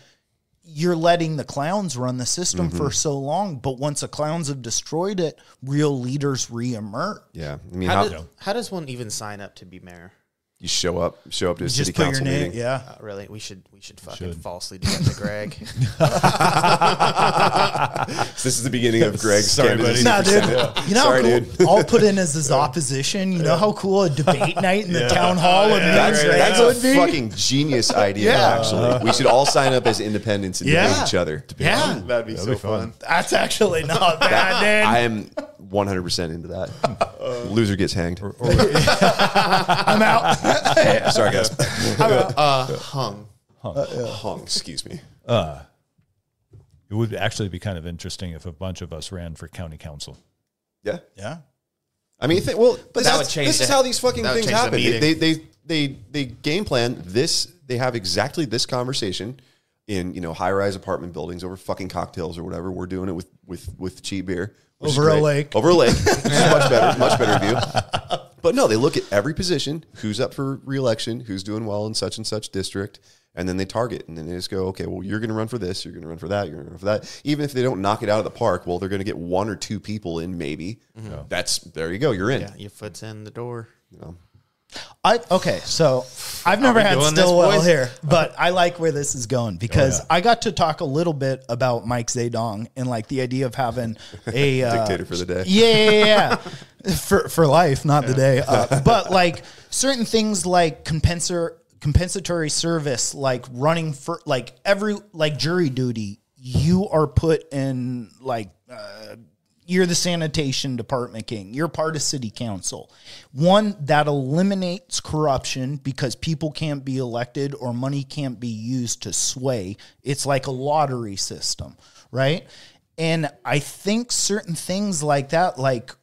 you're letting the clowns run the system for so long, but once the clowns have destroyed it, real leaders reemerge. Yeah. I mean, how does one even sign up to be mayor? You show up to a city council meeting. Yeah. Really? We should fucking falsely do that to Greg. This is the beginning of Greg's candidacy. Nah, dude. You know how cool? I'll put in as his opposition. You know how cool a debate night in the town hall would be? That's a fucking genius idea, actually. We should all sign up as independents and debate each other. Yeah. That'd be so fun. That's actually not bad, dude. I am 100% into that. Loser gets hanged. I'm out. Sorry, guys. Hung. Excuse me. It would actually be kind of interesting if a bunch of us ran for county council. Yeah. Yeah. I mean, but this is how these fucking things happen. They game plan this. They have exactly this conversation in high-rise apartment buildings over fucking cocktails or whatever. We're doing it with cheap beer. Over a lake. Over a lake. Which is much better view. But no, they look at every position, who's up for re-election, who's doing well in such and such district, and then they target. And then they just go, okay, well, you're going to run for this, you're going to run for that, you're going to run for that. Even if they don't knock it out of the park, well, they're going to get one or two people in maybe. Mm-hmm. There you go, you're in. Yeah, your foot's in the door. Okay, so I've never had Stilwell here, but I like where this is going because I got to talk a little bit about Mike Zedong and like the idea of having a dictator for the day. Yeah. for life, not the day. But like certain things like compensatory service, like running for like every like jury duty, you are put in like. You're the sanitation department king. You're part of city council. One, that eliminates corruption because people can't be elected or money can't be used to sway. It's like a lottery system, right? And I think certain things like that, like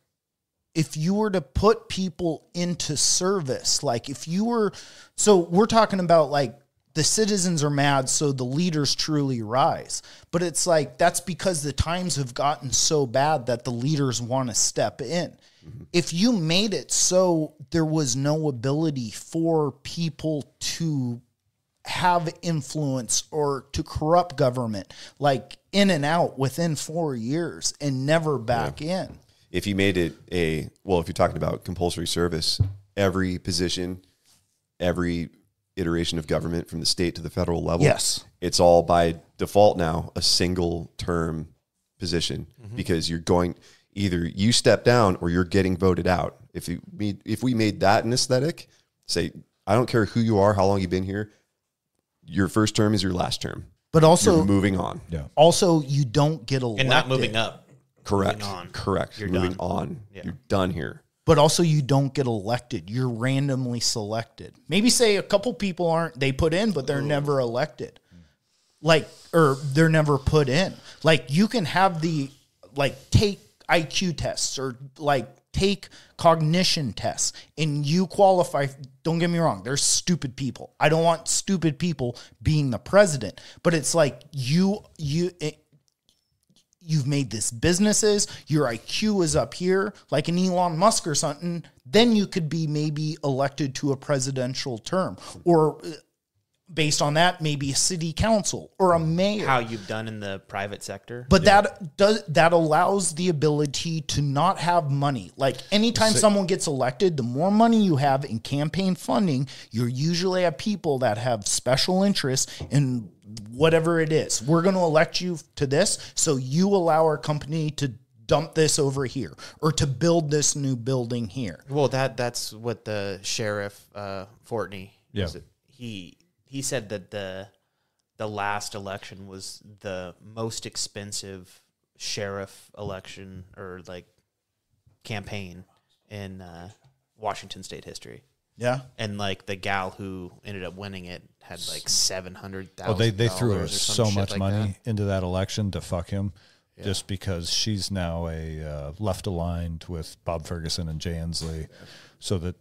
if you were to put people into service, like if you were, so we're talking about like, the citizens are mad, so the leaders truly rise. But it's like, that's because the times have gotten so bad that the leaders want to step in. Mm-hmm. If you made it so there was no ability for people to have influence or to corrupt government, like in and out within 4 years and never back in. If you made it if you're talking about compulsory service, every position, every iteration of government from the state to the federal level. Yes. It's all by default now a single term position because you're going either you step down or you're getting voted out. If we made that an aesthetic, say, I don't care who you are, how long you've been here, your first term is your last term. But also you're moving on. Yeah. Also, you don't get elected. And not moving up. Correct. Moving on. Correct. You're moving done. on. Yeah. You're done here. But also you don't get elected. You're randomly selected. Maybe say a couple people they put in, but they're never elected. Like, or they're never put in. Like you can have take IQ tests or like take cognition tests and you qualify. Don't get me wrong. There's stupid people. I don't want stupid people being the president, but it's like you've made this businesses, your IQ is up here, like an Elon Musk or something, then you could be maybe elected to a presidential term. Or based on that, maybe a city council or a mayor. How you've done in the private sector. But that allows the ability to not have money. Like anytime someone gets elected, the more money you have in campaign funding, you usually have people that have special interests in whatever it is. We're going to elect you to this, so you allow our company to dump this over here or to build this new building here. Well, that's what the sheriff Fortney. Yeah. He said that the last election was the most expensive sheriff election or like campaign in Washington state history. Yeah. And like the gal who ended up winning it had like $700,000. Oh, they threw so much like money that. into that election to fuck him, just because she's now a left aligned with Bob Ferguson and Jay Inslee, so that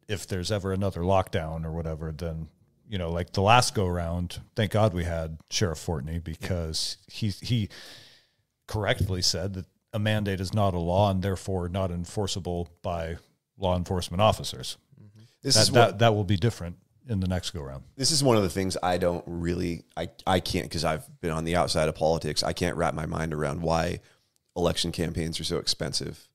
if there's ever another lockdown or whatever, then like the last go round, thank God we had Sheriff Fortney because he correctly said that a mandate is not a law and therefore not enforceable by law enforcement officers. That will be different in the next go round. This is one of the things I don't really, I can't, because I've been on the outside of politics. I can't wrap my mind around why election campaigns are so expensive.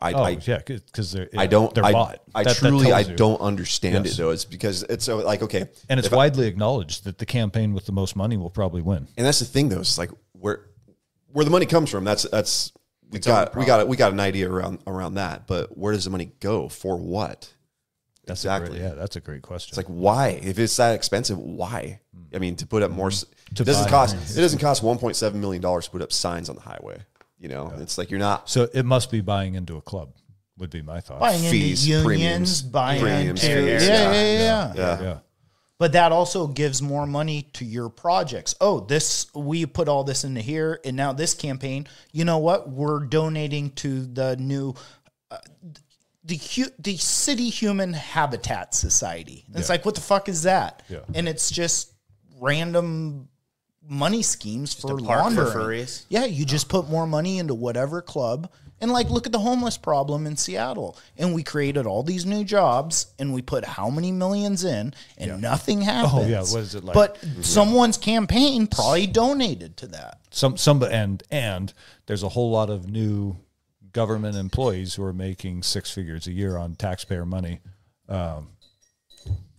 Because they're bought. I don't understand it though. It's because it's so like, okay. And it's widely acknowledged that the campaign with the most money will probably win. And that's the thing though. It's like where the money comes from. We got an idea around that, but where does the money go for what? That's that's a great question. It's like, why? If it's that expensive, why? I mean, to put up more, it doesn't cost $1.7 million to put up signs on the highway. It's like you're not. So it must be buying into a club, would be my thought. Buying fees, into unions, premiums, buying premiums, into fees. yeah. But that also gives more money to your projects. Oh, we put all this into here, and now this campaign, you know what? We're donating to the new. The City Human Habitat Society. It's like, what the fuck is that? Yeah. And it's just random money schemes for a park for laundering. furries. Yeah, you just put more money into whatever club. And like, look at the homeless problem in Seattle. And we created all these new jobs and we put how many millions in and nothing happens. Oh, yeah. What is it like? But someone's campaign probably donated to that. And there's a whole lot of new government employees who are making six figures a year on taxpayer money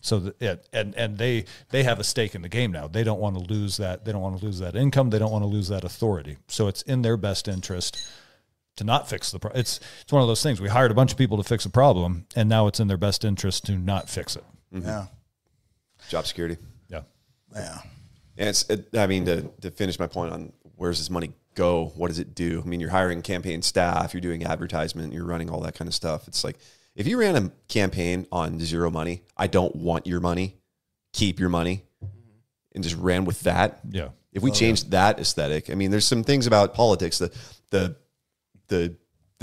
So and they have a stake in the game now. They don't want to lose that. They don't want to lose that income. They don't want to lose that authority. So it's in their best interest to not fix the problem. It's one of those things. We hired a bunch of people to fix a problem, and now it's in their best interest to not fix it. Mm-hmm. Yeah. Job security. Yeah. And to finish my point on where's this money go? What does it do? I mean, you're hiring campaign staff, you're doing advertisement, you're running all that kind of stuff. It's like, if you ran a campaign on zero money, I don't want your money, keep your money, and just ran with that. Yeah. If we changed that aesthetic, I mean, there's some things about politics, the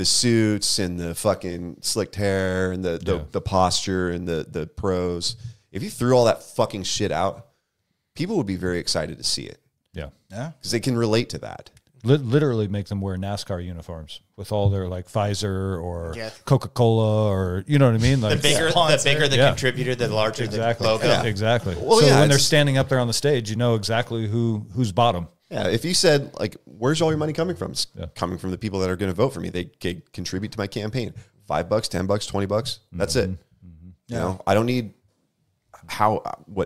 suits and the fucking slicked hair and the posture and the pros. If you threw all that fucking shit out, people would be very excited to see it. Yeah. Yeah. Because they can relate to that. Literally make them wear NASCAR uniforms with all their like Pfizer or Coca-Cola or, you know what I mean? Like the bigger the contributor, the larger the logo. Yeah. Exactly. Well, so when they're standing up there on the stage, you know exactly who's bottom. Yeah, if you said, like, where's all your money coming from? It's coming from the people that are going to vote for me. They contribute to my campaign. $5, $10, $20. That's it. Mm-hmm. You know, I don't need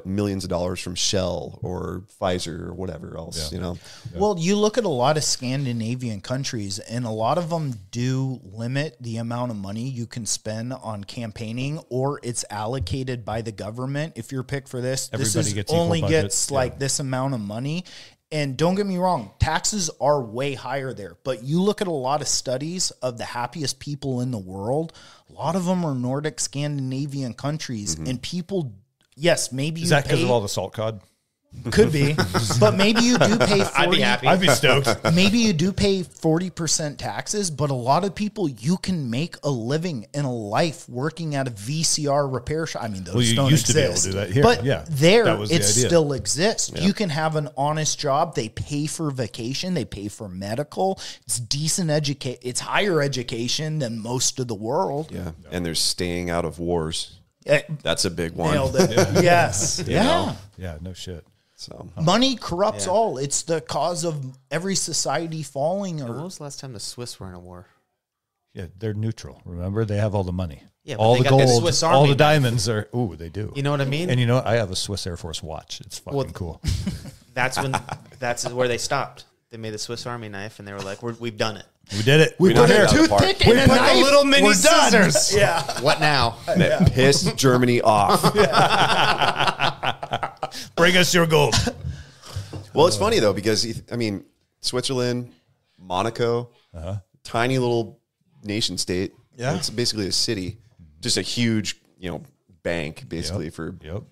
millions of dollars from Shell or Pfizer or whatever else, you know? Yeah. Well, you look at a lot of Scandinavian countries, and a lot of them do limit the amount of money you can spend on campaigning, or it's allocated by the government. If you're picked for this, everybody gets like this amount of money. And don't get me wrong, taxes are way higher there. But you look at a lot of studies of the happiest people in the world, a lot of them are Nordic Scandinavian countries, and people. Yes, maybe is that because of all the salt cod? Could be, but maybe you do pay 40, I'd be happy. I'd be stoked. Maybe you do pay 40% taxes, but a lot of people, you can make a living and a life working at a VCR repair shop. I mean, those don't used exist. To be able to do that here. But there, it still exists. Yeah. You can have an honest job. They pay for vacation. They pay for medical. It's decent education. It's higher education than most of the world. Yeah, and there's staying out of wars. That's a big one. Nailed it. Yes. Yeah. Yeah, no shit. So money corrupts all. It's the cause of every society falling. When was the last time the Swiss were in a war? Yeah, they're neutral. Remember, they have all the money. Yeah, all the gold, Swiss Army all the diamonds are. Ooh, they do. You know what I mean? And you know what? I have a Swiss Air Force watch. It's fucking cool. That's where they stopped. They made the Swiss Army knife, and they were like, "We've done it. We did it. We put a toothpick in a knife. Little mini scissors. Yeah. What now?" and it pissed Germany off. Bring us your gold. Well, it's funny though, because I mean, Switzerland, Monaco, tiny little nation state. Yeah. It's basically a city, just a huge, bank basically for people.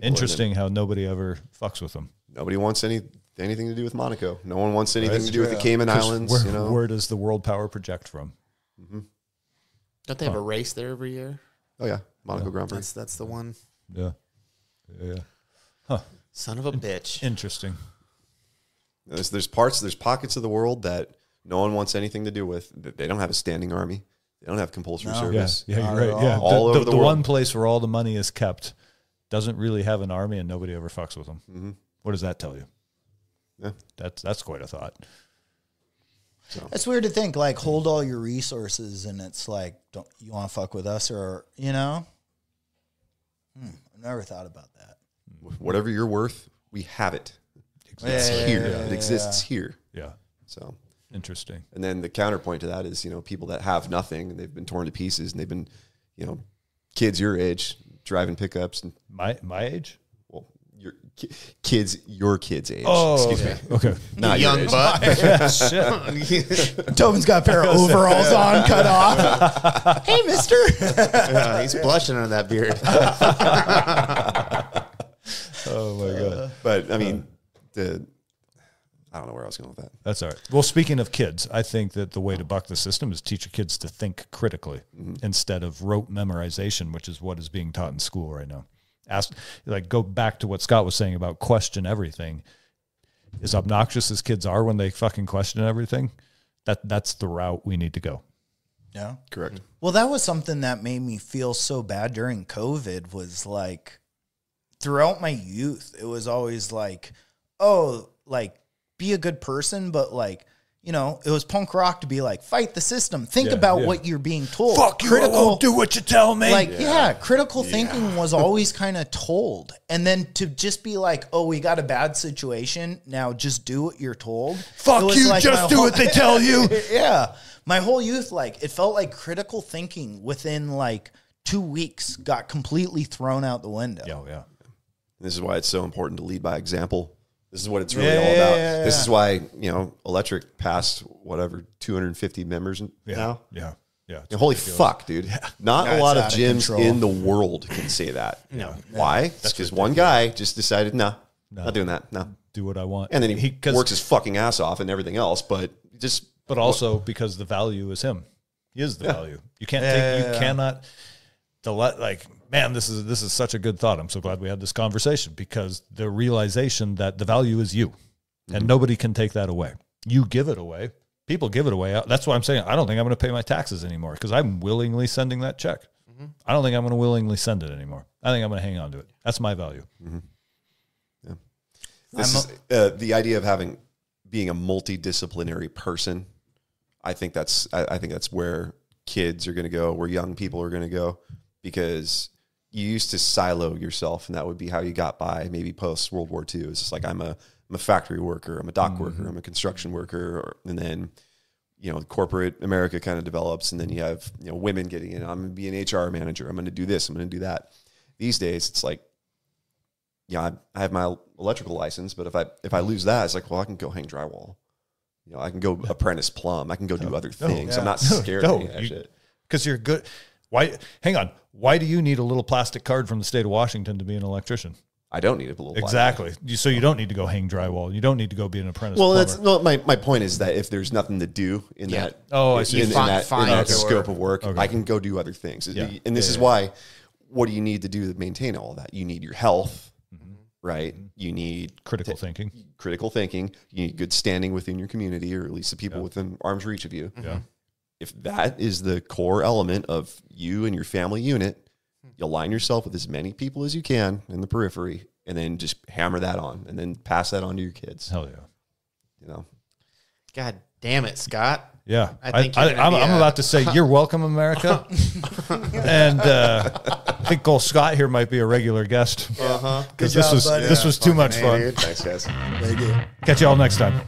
Interesting how nobody ever fucks with them. Nobody wants anything to do with Monaco. No one wants anything to do with the Cayman Islands. Where does the world power project from? Mm-hmm. Don't they have a race there every year? Oh yeah, Monaco Grand Prix. That's the one. Yeah. Son of a bitch. Interesting. There's pockets of the world that no one wants anything to do with. They don't have a standing army. They don't have compulsory service. Yeah, you're right. Yeah, all over the world. The one place where all the money is kept doesn't really have an army, and nobody ever fucks with them. Mm-hmm. What does that tell you? Yeah, that's quite a thought. So. It's weird to think, like, hold all your resources, and it's like, don't you want to fuck with us, or I've never thought about that. Whatever you're worth, we have it. It's here. It exists here. Yeah. So interesting. And then the counterpoint to that is, people that have nothing and they've been torn to pieces and they've been, kids your age driving pickups and my age. Well, your kids age. Oh, excuse me. Okay. Not young butt. Shit. Tobin's got a pair of overalls on, cut off. Hey, mister. He's blushing under that beard. Oh my god! But I mean, I don't know where I was going with that. That's all right. Well, speaking of kids, I think that the way to buck the system is teach your kids to think critically instead of rote memorization, which is what is being taught in school right now. Go back to what Scott was saying about question everything. As obnoxious as kids are when they fucking question everything, that's the route we need to go. Yeah, correct. Well, that was something that made me feel so bad during COVID. Was like, throughout my youth, it was always like, oh, like, be a good person, but like, you know, it was punk rock to be like, fight the system. Think about what you're being told. Fuck you, I won't do what you tell me. Like, critical thinking was always kind of told. And then to just be like, oh, we got a bad situation, now just do what you're told. Fuck you, like just do what they tell you. Yeah. My whole youth, like, it felt like critical thinking within like 2 weeks got completely thrown out the window. Yeah. This is why it's so important to lead by example. This is what it's really all about. This is why, you know, Electric passed whatever 250 members now. Yeah. Holy fuck, dude! Not a lot of gyms in the world can say that. No. Why? It's because one guy just decided, no, not doing that. No, do what I want, and then he works his fucking ass off and everything else. But also because the value is him. He is the value. You can't take. You cannot. Like, man, this is such a good thought. I'm so glad we had this conversation, because the realization that the value is you, and nobody can take that away. You give it away. People give it away. That's why I'm saying I don't think I'm going to pay my taxes anymore, because I'm willingly sending that check. I don't think I'm going to willingly send it anymore. I think I'm going to hang on to it. That's my value. Yeah. This is the idea of being a multidisciplinary person. I think that's where kids are going to go, where young people are going to go. Because you used to silo yourself, and that would be how you got by. Maybe post World War II, it's just like I'm a factory worker, I'm a dock worker, I'm a construction worker, and then, you know, corporate America kind of develops, and then you have, you know, women getting in. I'm going to be an HR manager. I'm going to do this. I'm going to do that. These days, it's like, yeah, I have my electrical license, but if I lose that, it's like, well, I can go hang drywall. You know, I can go apprentice plumb. I can go do other things. I'm not scared of any of that shit. Because you're good. Why? Hang on. Why do you need a little plastic card from the state of Washington to be an electrician? I don't need a little exactly. So you don't need to go hang drywall. You don't need to go be an apprentice. Well, my point is that if there's nothing to do in that, I see. In that scope of work, I can go do other things. And this is why. What do you need to do to maintain all of that? You need your health, right? You need critical thinking. You need good standing within your community, or at least the people within arm's reach of you. Yeah. If that is the core element of you and your family unit, you align yourself with as many people as you can in the periphery, and then just hammer that on, and then pass that on to your kids. Hell yeah. You know. God damn it, Scott. Yeah. I'm about to say, you're welcome, America. And I think old Scott here might be a regular guest. Uh-huh. Because this was too much fun. Thanks, guys. Thank you. Catch you all next time.